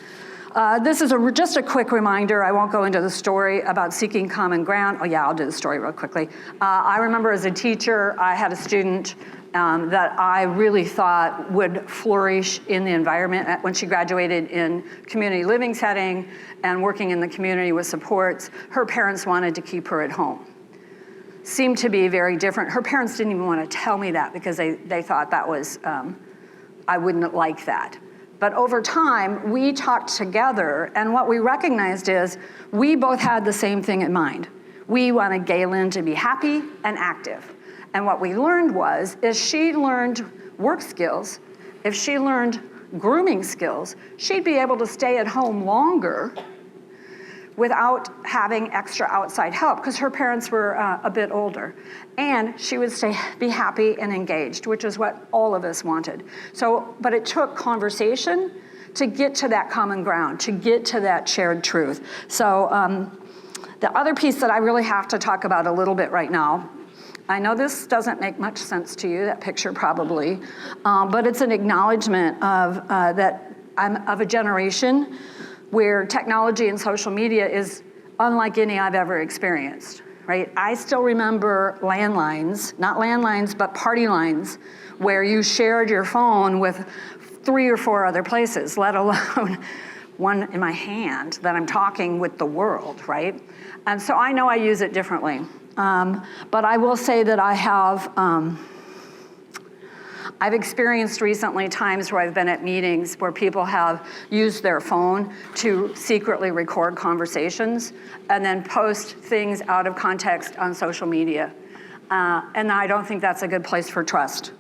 This is just a quick reminder. I won't go into the story about seeking common ground. Oh yeah, I'll do the story real quickly. I remember as a teacher, I had a student that I really thought would flourish in the environment when she graduated in community living setting and working in the community with supports. Her parents wanted to keep her at home. Seemed to be very different. Her parents didn't even want to tell me that because they thought that was, I wouldn't like that. But over time, we talked together, and what we recognized is we both had the same thing in mind. We wanted Galen to be happy and active. And what we learned was, if she learned work skills, if she learned grooming skills, she'd be able to stay at home longer without having extra outside help, because her parents were a bit older. And she would be happy and engaged, which is what all of us wanted. So, but it took conversation to get to that common ground, to get to that shared truth. So the other piece that I really have to talk about a little bit right now, I know this doesn't make much sense to you, that picture probably, but it's an acknowledgement of that I'm of a generation where technology and social media is unlike any I've ever experienced, right? I still remember landlines, not landlines, but party lines, where you shared your phone with 3 or 4 other places, let alone one in my hand that I'm talking with the world, right? And so I know I use it differently. But I will say that I have, I've experienced recently times where I've been at meetings where people have used their phone to secretly record conversations and then post things out of context on social media. And I don't think that's a good place for trust.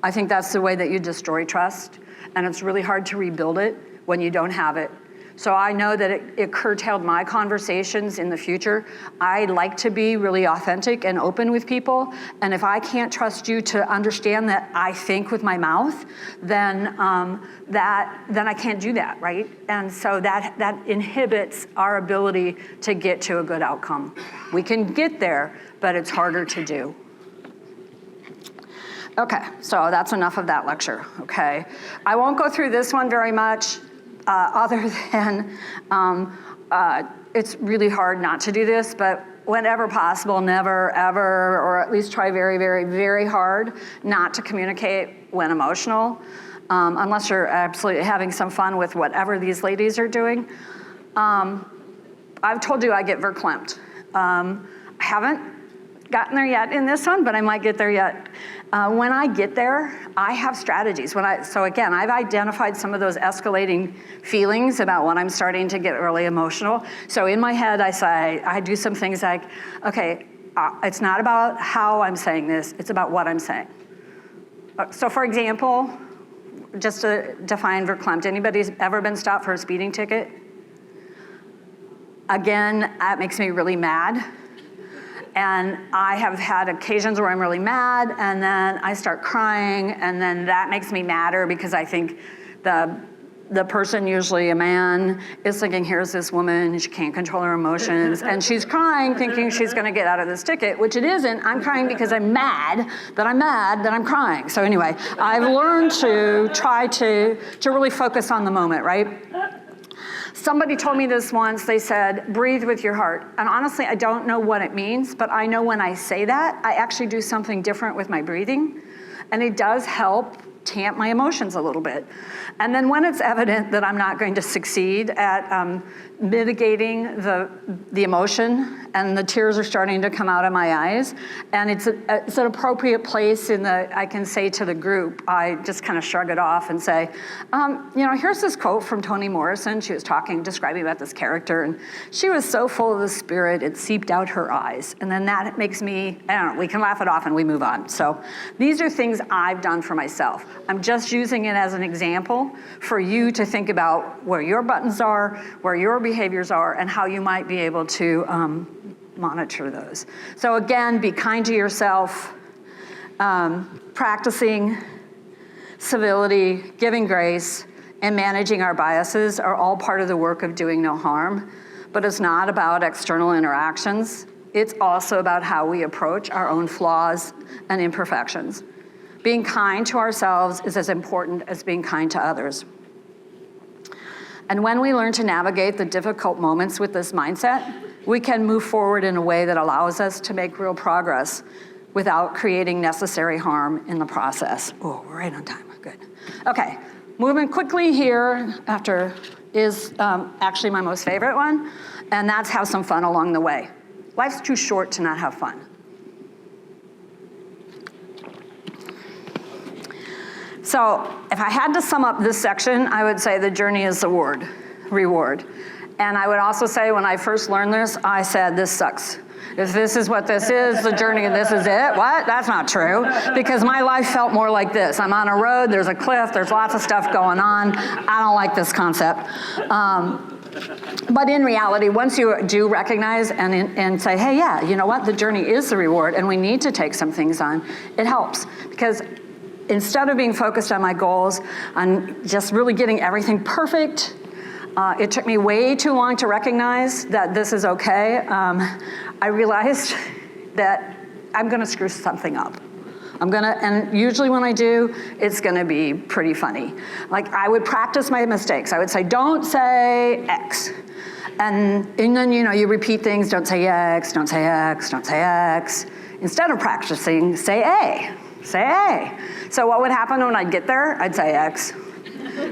I think that's the way that you destroy trust, and it's really hard to rebuild it when you don't have it. So I know that it curtailed my conversations in the future. I like to be really authentic and open with people, and if I can't trust you to understand that I think with my mouth, then I can't do that, right? And so that inhibits our ability to get to a good outcome. We can get there, but it's harder to do. Okay, so that's enough of that lecture, okay? I won't go through this one very much. Other than, it's really hard not to do this, but whenever possible, never, ever, or at least try very, very, very hard not to communicate when emotional, unless you're absolutely having some fun with whatever these ladies are doing. I've told you I get verklempt. I haven't gotten there yet in this one, but I might get there yet. When I get there, I have strategies. So again, I've identified some of those escalating feelings about when I'm starting to get really emotional. So in my head, I do some things like, okay, it's not about how I'm saying this, it's about what I'm saying. So for example, just to define verklempt, anybody's ever been stopped for a speeding ticket? Again, that makes me really mad. And I have had occasions where I'm really mad, and then I start crying, and then that makes me madder because I think the person, usually a man, is thinking, here's this woman, she can't control her emotions, and she's crying thinking she's gonna get out of this ticket, which it isn't. I'm crying because I'm mad that I'm crying. So anyway, I've learned to try to really focus on the moment, right? Somebody told me this once. They said, breathe with your heart. And honestly, I don't know what it means, but I know when I say that, I actually do something different with my breathing. And it does help tamp my emotions a little bit. And then when it's evident that I'm not going to succeed at mitigating the emotion and the tears are starting to come out of my eyes, and it's an appropriate place I can say to the group, I just kind of shrug it off and say, here's this quote from Toni Morrison. She was describing about this character, and she was so full of the spirit, it seeped out her eyes. And then that makes me, I don't know, we can laugh it off and we move on. So these are things I've done for myself. I'm just using it as an example for you to think about where your buttons are, where your behaviors are, and how you might be able to monitor those. So again, be kind to yourself, practicing civility, giving grace, and managing our biases are all part of the work of doing no harm. But it's not about external interactions. It's also about how we approach our own flaws and imperfections. Being kind to ourselves is as important as being kind to others. And when we learn to navigate the difficult moments with this mindset, we can move forward in a way that allows us to make real progress without creating necessary harm in the process. Oh, we're right on time, good. Okay, moving quickly here after is actually my most favorite one, and that's have some fun along the way. Life's too short to not have fun. So if I had to sum up this section, I would say the journey is the reward. And I would also say when I first learned this, I said, this sucks. If this is what this is, the journey, and this is it, what? That's not true. Because my life felt more like this. I'm on a road, there's a cliff, there's lots of stuff going on. I don't like this concept. But in reality, once you do recognize and say, hey, yeah, you know what? The journey is the reward, and we need to take some things on, it helps. Because instead of being focused on my goals, on just really getting everything perfect, it took me way too long to recognize that this is okay. I realized that I'm gonna screw something up. And usually when I do, it's gonna be pretty funny. Like I would practice my mistakes. I would say, don't say X. And then you repeat things, don't say X, don't say X, don't say X. Instead of practicing, say A, say A. So what would happen when I'd get there? I'd say X,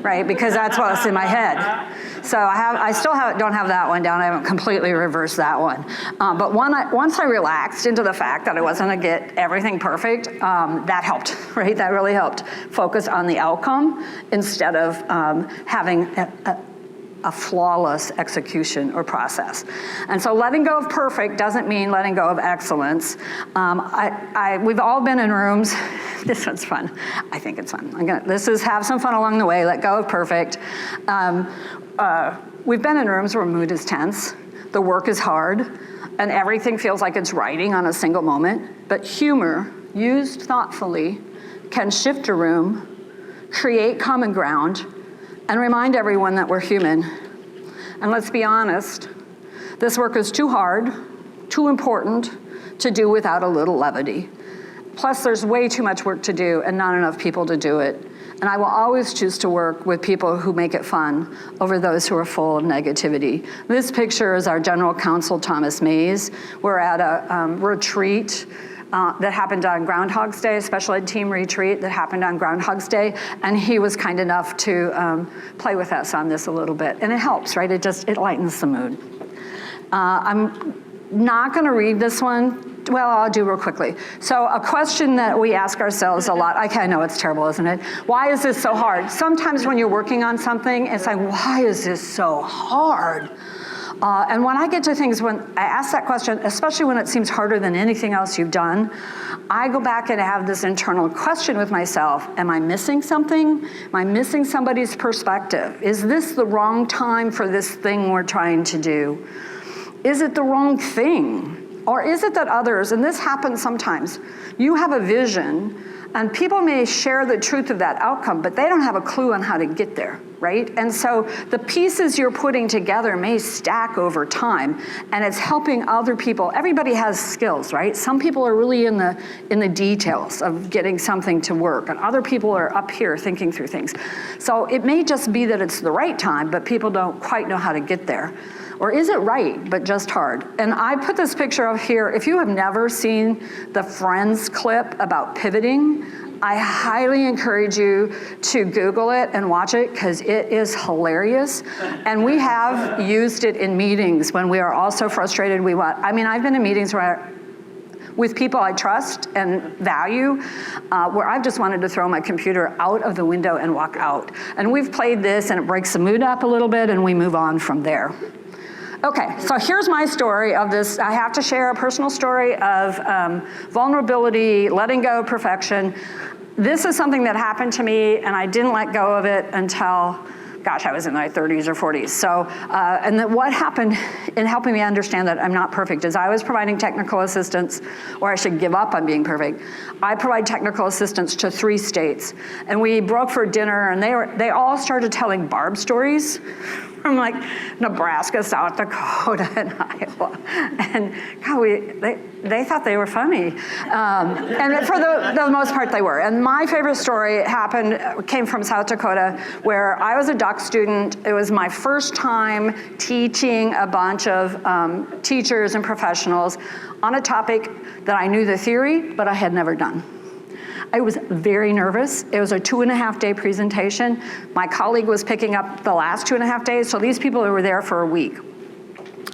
right? Because that's what's in my head. So I still don't have that one down. I haven't completely reversed that one. But once I relaxed into the fact that I wasn't gonna get everything perfect, that helped, right? That really helped focus on the outcome instead of having a flawless execution or process. And so letting go of perfect doesn't mean letting go of excellence. We've all been in rooms, this one's fun. I think it's fun. This is have some fun along the way, let go of perfect. We've been in rooms where mood is tense, the work is hard, and everything feels like it's riding on a single moment. But humor, used thoughtfully, can shift a room, create common ground, and remind everyone that we're human. And let's be honest, this work is too hard, too important to do without a little levity. Plus, there's way too much work to do and not enough people to do it. And I will always choose to work with people who make it fun over those who are full of negativity. This picture is our general counsel, Thomas Mays. We're at a retreat that happened on Groundhog's Day, a special ed team retreat that happened on Groundhog's Day, and he was kind enough to play with us on this a little bit. And it helps, right? It lightens the mood. I'm not gonna read this one. Well, I'll do real quickly. So a question that we ask ourselves a lot, I know it's terrible, isn't it? Why is this so hard? Sometimes when you're working on something, it's like, why is this so hard? And when I get to things, when I ask that question, especially when it seems harder than anything else you've done, I go back and have this internal question with myself. Am I missing something? Am I missing somebody's perspective? Is this the wrong time for this thing we're trying to do? Is it the wrong thing? Or is it that others, and this happens sometimes, you have a vision and people may share the truth of that outcome, but they don't have a clue on how to get there, right? And so the pieces you're putting together may stack over time, and it's helping other people. Everybody has skills, right? Some people are really in the details of getting something to work, and other people are up here thinking through things. So it may just be that it's the right time, but people don't quite know how to get there. Or is it right, but just hard? And I put this picture up here. If you have never seen the Friends clip about pivoting, I highly encourage you to Google it and watch it, because it is hilarious. And we have used it in meetings when we are all so frustrated. I've been in meetings with people I trust and value, where I've just wanted to throw my computer out of the window and walk out. And we've played this, and it breaks the mood up a little bit, and we move on from there. Okay, so here's my story of this. I have to share a personal story of vulnerability, letting go of perfection. This is something that happened to me, and I didn't let go of it until, I was in my 30s or 40s. So, what happened in helping me understand that I'm not perfect is I was providing technical assistance, or I should give up on being perfect. I provide technical assistance to 3 states, and we broke for dinner, and they all started telling Barb stories. from like Nebraska, South Dakota, and Iowa. And God, they thought they were funny. And for the most part, they were. And my favorite story came from South Dakota, where I was a duck student. It was my first time teaching a bunch of teachers and professionals on a topic that I knew the theory, but I had never done. I was very nervous. It was a 2.5-day presentation. My colleague was picking up the last 2.5 days, so these people were there for a week.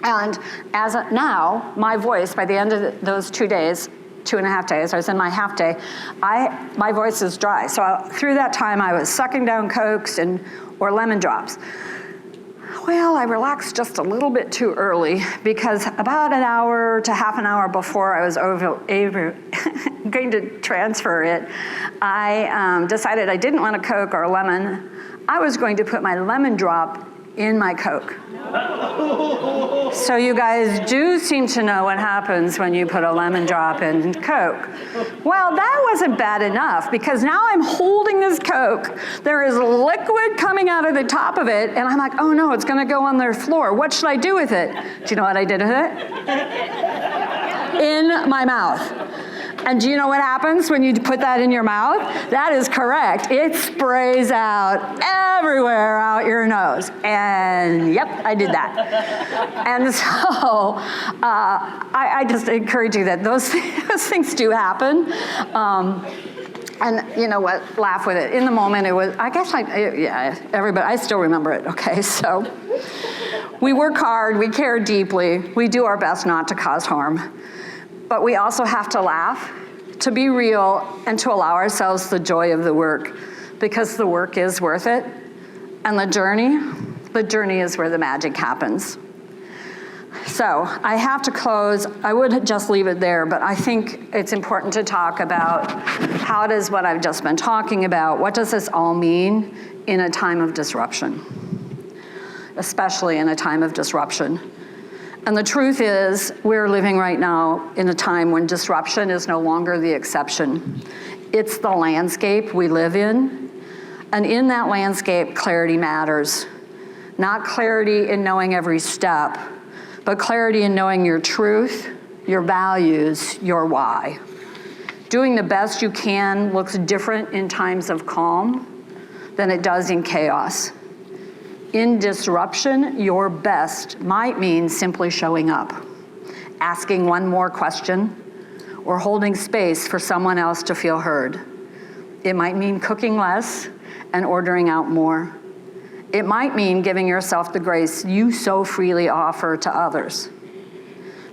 And now, my voice, by the end of those 2 days, 2.5 days, I was in my half day, my voice is dry. So through that time, I was sucking down Cokes or lemon drops. Well, I relaxed just a little bit too early because about an hour to half an hour before I was going to transfer it, I decided I didn't want a Coke or a lemon. I was going to put my lemon drop in my Coke. So you guys do seem to know what happens when you put a lemon drop in Coke. Well, that wasn't bad enough because now I'm holding this Coke. There is liquid coming out of the top of it, and I'm like, oh no, it's gonna go on their floor. What should I do with it? Do you know what I did with it? In my mouth. And do you know what happens when you put that in your mouth? That is correct. It sprays out everywhere out your nose. And yep, I did that. And so I just encourage you that those things do happen. And you know what, laugh with it. In the moment, it was, everybody, I still remember it, okay? So we work hard, we care deeply, we do our best not to cause harm. But we also have to laugh, to be real, and to allow ourselves the joy of the work, because the work is worth it. And the journey is where the magic happens. So I have to close. I would just leave it there, but I think it's important to talk about how does what I've just been talking about, what does this all mean in a time of disruption, especially in a time of disruption. And the truth is, we're living right now in a time when disruption is no longer the exception. It's the landscape we live in. And in that landscape, clarity matters. Not clarity in knowing every step, but clarity in knowing your truth, your values, your why. Doing the best you can looks different in times of calm than it does in chaos. In disruption, your best might mean simply showing up, asking one more question, or holding space for someone else to feel heard. It might mean cooking less and ordering out more. It might mean giving yourself the grace you so freely offer to others.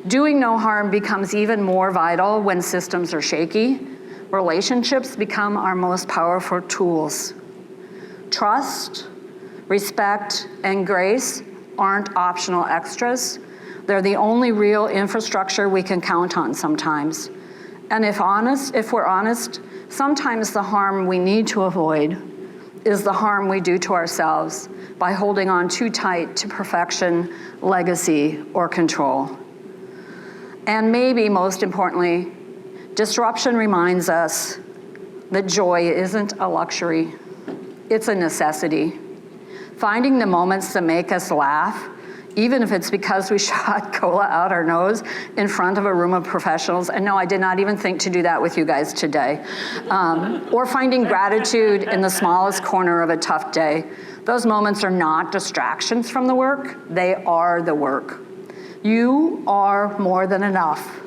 Doing no harm becomes even more vital when systems are shaky. Relationships become our most powerful tools. Trust, respect, and grace aren't optional extras. They're the only real infrastructure we can count on sometimes. And if we're honest, sometimes the harm we need to avoid is the harm we do to ourselves by holding on too tight to perfection, legacy, or control. And maybe most importantly, disruption reminds us that joy isn't a luxury, it's a necessity. Finding the moments that make us laugh, even if it's because we shot cola out our nose in front of a room of professionals. And no, I did not even think to do that with you guys today. Or finding gratitude in the smallest corner of a tough day. Those moments are not distractions from the work, they are the work. You are more than enough.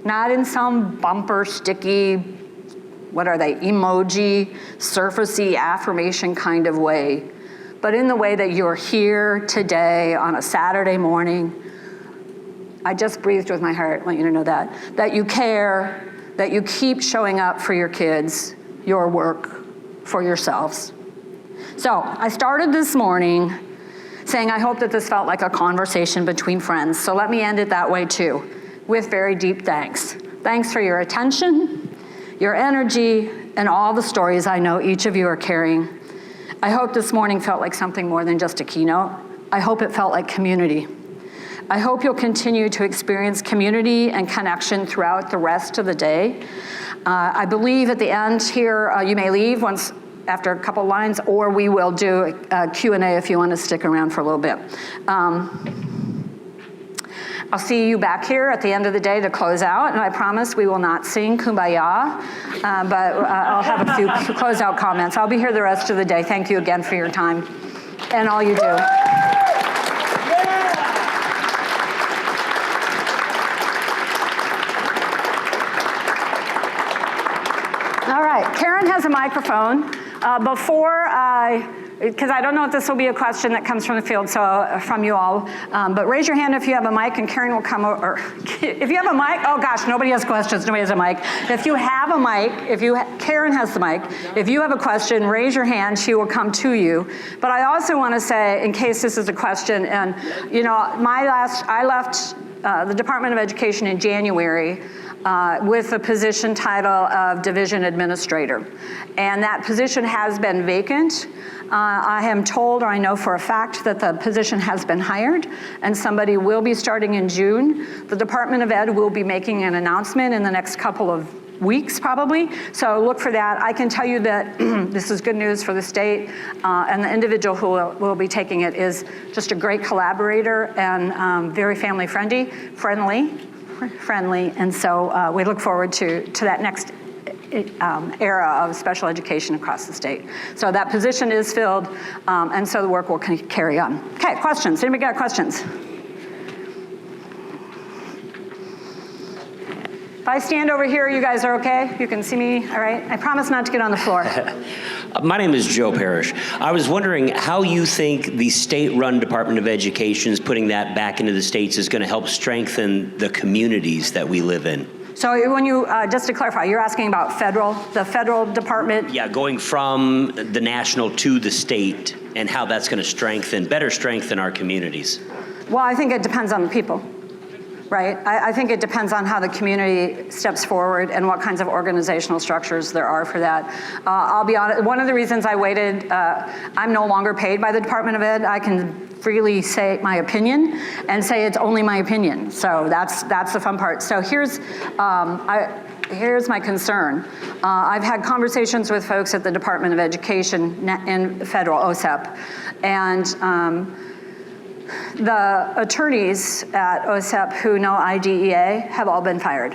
Not in some bumper sticky, what are they, emoji, surfacey affirmation kind of way, but in the way that you're here today on a Saturday morning. I just breathed with my heart, I want you to know that you care, that you keep showing up for your kids, your work, for yourselves. So I started this morning saying I hope that this felt like a conversation between friends. So let me end it that way too, with very deep thanks. Thanks for your attention, your energy, and all the stories I know each of you are carrying. I hope this morning felt like something more than just a keynote. I hope it felt like community. I hope you'll continue to experience community and connection throughout the rest of the day. I believe at the end here, you may leave once after a couple lines, or we will do a Q&A if you want to stick around for a little bit. I'll see you back here at the end of the day to close out, and I promise we will not sing Kumbaya, but I'll have a few closeout comments. I'll be here the rest of the day. Thank you again for your time and all you do. All right, Karen has a microphone. Because I don't know if this will be a question that comes from the field, so from you all, but raise your hand if you have a mic and Karen will come over. If you have a mic, oh gosh, nobody has questions, nobody has a mic. If you have a mic, Karen has the mic. If you have a question, raise your hand, she will come to you. But I also want to say, in case this is a question, and you know, I left the Department of Education in January with the position title of Division Administrator. And that position has been vacant. I am told, or I know for a fact, that the position has been hired and somebody will be starting in June. The Department of Ed will be making an announcement in the next couple of weeks probably, so look for that. I can tell you that this is good news for the state, and the individual who will be taking it is just a great collaborator and very family friendly, and so we look forward to that next era of special education across the state. So that position is filled, and so the work will carry on. Okay, questions? Anybody got questions? If I stand over here, you guys are okay? You can see me, all right? I promise not to get on the floor. My name is Joe Parrish. I was wondering how you think the state-run Department of Education, putting that back into the states, is going to help strengthen the communities that we live in. So when you, just to clarify, you're asking about the federal department? Yeah, going from the national to the state and how that's going to better strengthen our communities. Well, I think it depends on the people. Right? I think it depends on how the community steps forward and what kinds of organizational structures there are for that. I'll be honest, one of the reasons I waited, I'm no longer paid by the Department of Ed. I can freely say my opinion and say it's only my opinion. So that's the fun part. So here's my concern. I've had conversations with folks at the Department of Education in federal OSEP, and the attorneys at OSEP who know IDEA have all been fired.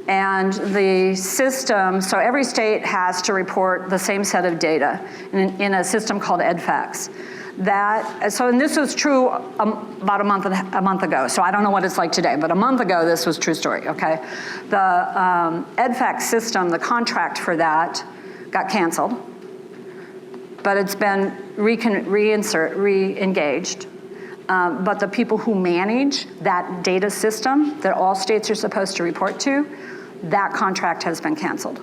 And the system, so every state has to report the same set of data in a system called EdFacts. And this was true about a month ago, so I don't know what it's like today, but a month ago this was true story, okay? The EdFacts system, the contract for that got canceled, but it's been re-engaged. But the people who manage that data system that all states are supposed to report to, that contract has been canceled.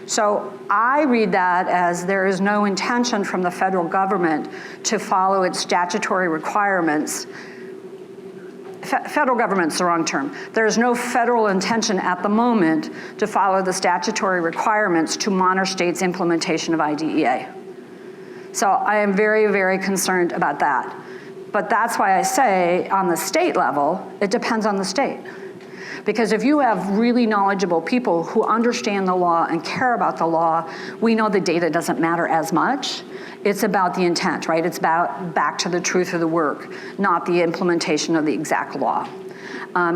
So I read that as there is no intention from the federal government to follow its statutory requirements. Federal government's the wrong term. There's no federal intention at the moment to follow the statutory requirements to monitor states' implementation of IDEA. So I am very, very concerned about that. But that's why I say on the state level, it depends on the state. Because if you have really knowledgeable people who understand the law and care about the law, we know the data doesn't matter as much. It's about the intent, right? It's about back to the truth of the work, not the implementation of the exact law.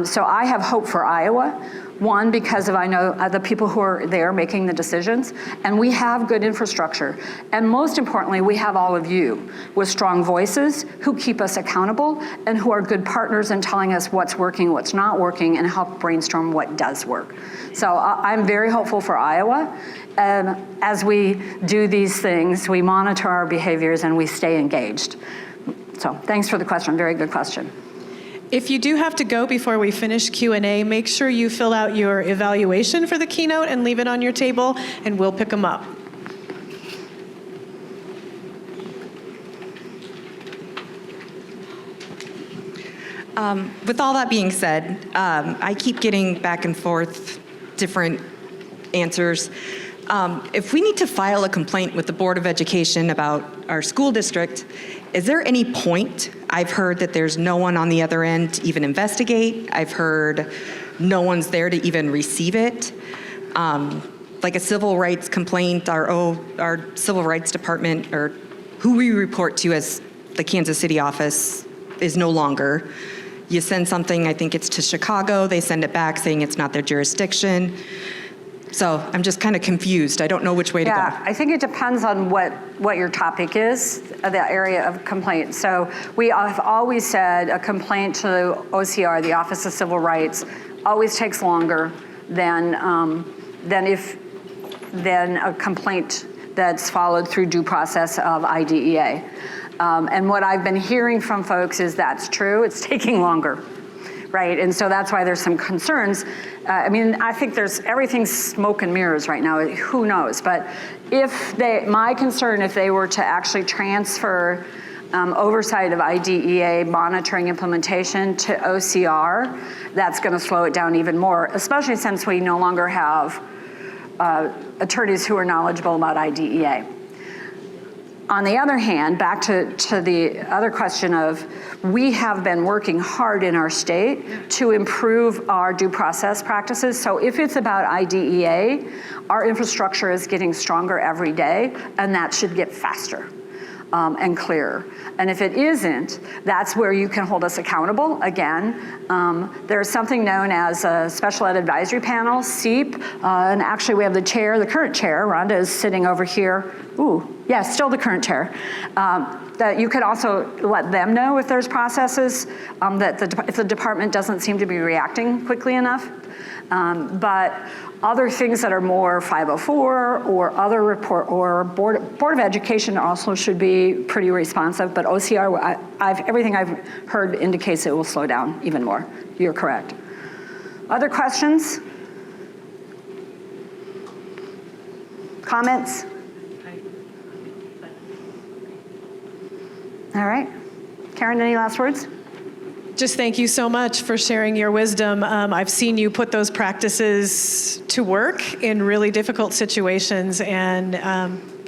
So I have hope for Iowa. One, because I know the people who are there making the decisions, and we have good infrastructure. And most importantly, we have all of you with strong voices who keep us accountable and who are good partners in telling us what's working, what's not working, and help brainstorm what does work. So I'm very hopeful for Iowa. As we do these things, we monitor our behaviors and we stay engaged. So thanks for the question, very good question. If you do have to go before we finish Q&A, make sure you fill out your evaluation for the keynote and leave it on your table, and we'll pick them up. With all that being said, I keep getting back and forth different answers. If we need to file a complaint with the Board of Education about our school district, is there any point? I've heard that there's no one on the other end to even investigate. I've heard no one's there to even receive it. like a civil rights complaint, our civil rights department, or who we report to as the Kansas City office, is no longer. You send something, I think it's to Chicago, they send it back saying it's not their jurisdiction. So I'm just kind of confused. I don't know which way to go. Yeah, I think it depends on what your topic is, the area of complaint. So we have always said a complaint to OCR, the Office of Civil Rights, always takes longer than a complaint that's followed through due process of IDEA. And what I've been hearing from folks is that's true, it's taking longer, right? And so that's why there's some concerns. I mean, I think everything's smoke and mirrors right now, who knows? But my concern, if they were to actually transfer oversight of IDEA monitoring implementation to OCR, that's gonna slow it down even more, especially since we no longer have attorneys who are knowledgeable about IDEA. On the other hand, back to the other question of, we have been working hard in our state to improve our due process practices. So if it's about IDEA, our infrastructure is getting stronger every day, and that should get faster and clearer. And if it isn't, that's where you can hold us accountable. Again, there's something known as a Special Ed Advisory Panel, SEEP, and actually we have the chair, the current chair, Rhonda is sitting over here. Ooh, yeah, still the current chair. That you could also let them know if there's processes, if the department doesn't seem to be reacting quickly enough. But other things that are more 504 or other report, or Board of Education also should be pretty responsive, but OCR, everything I've heard indicates it will slow down even more. You're correct. Other questions? Comments? All right. Karen, any last words? Just thank you so much for sharing your wisdom. I've seen you put those practices to work in really difficult situations, and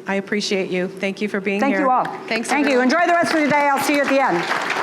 I appreciate you. Thank you for being here. Thank you all. Thanks. Thank you. Everyone. Enjoy the rest of the day. I'll see you at the end.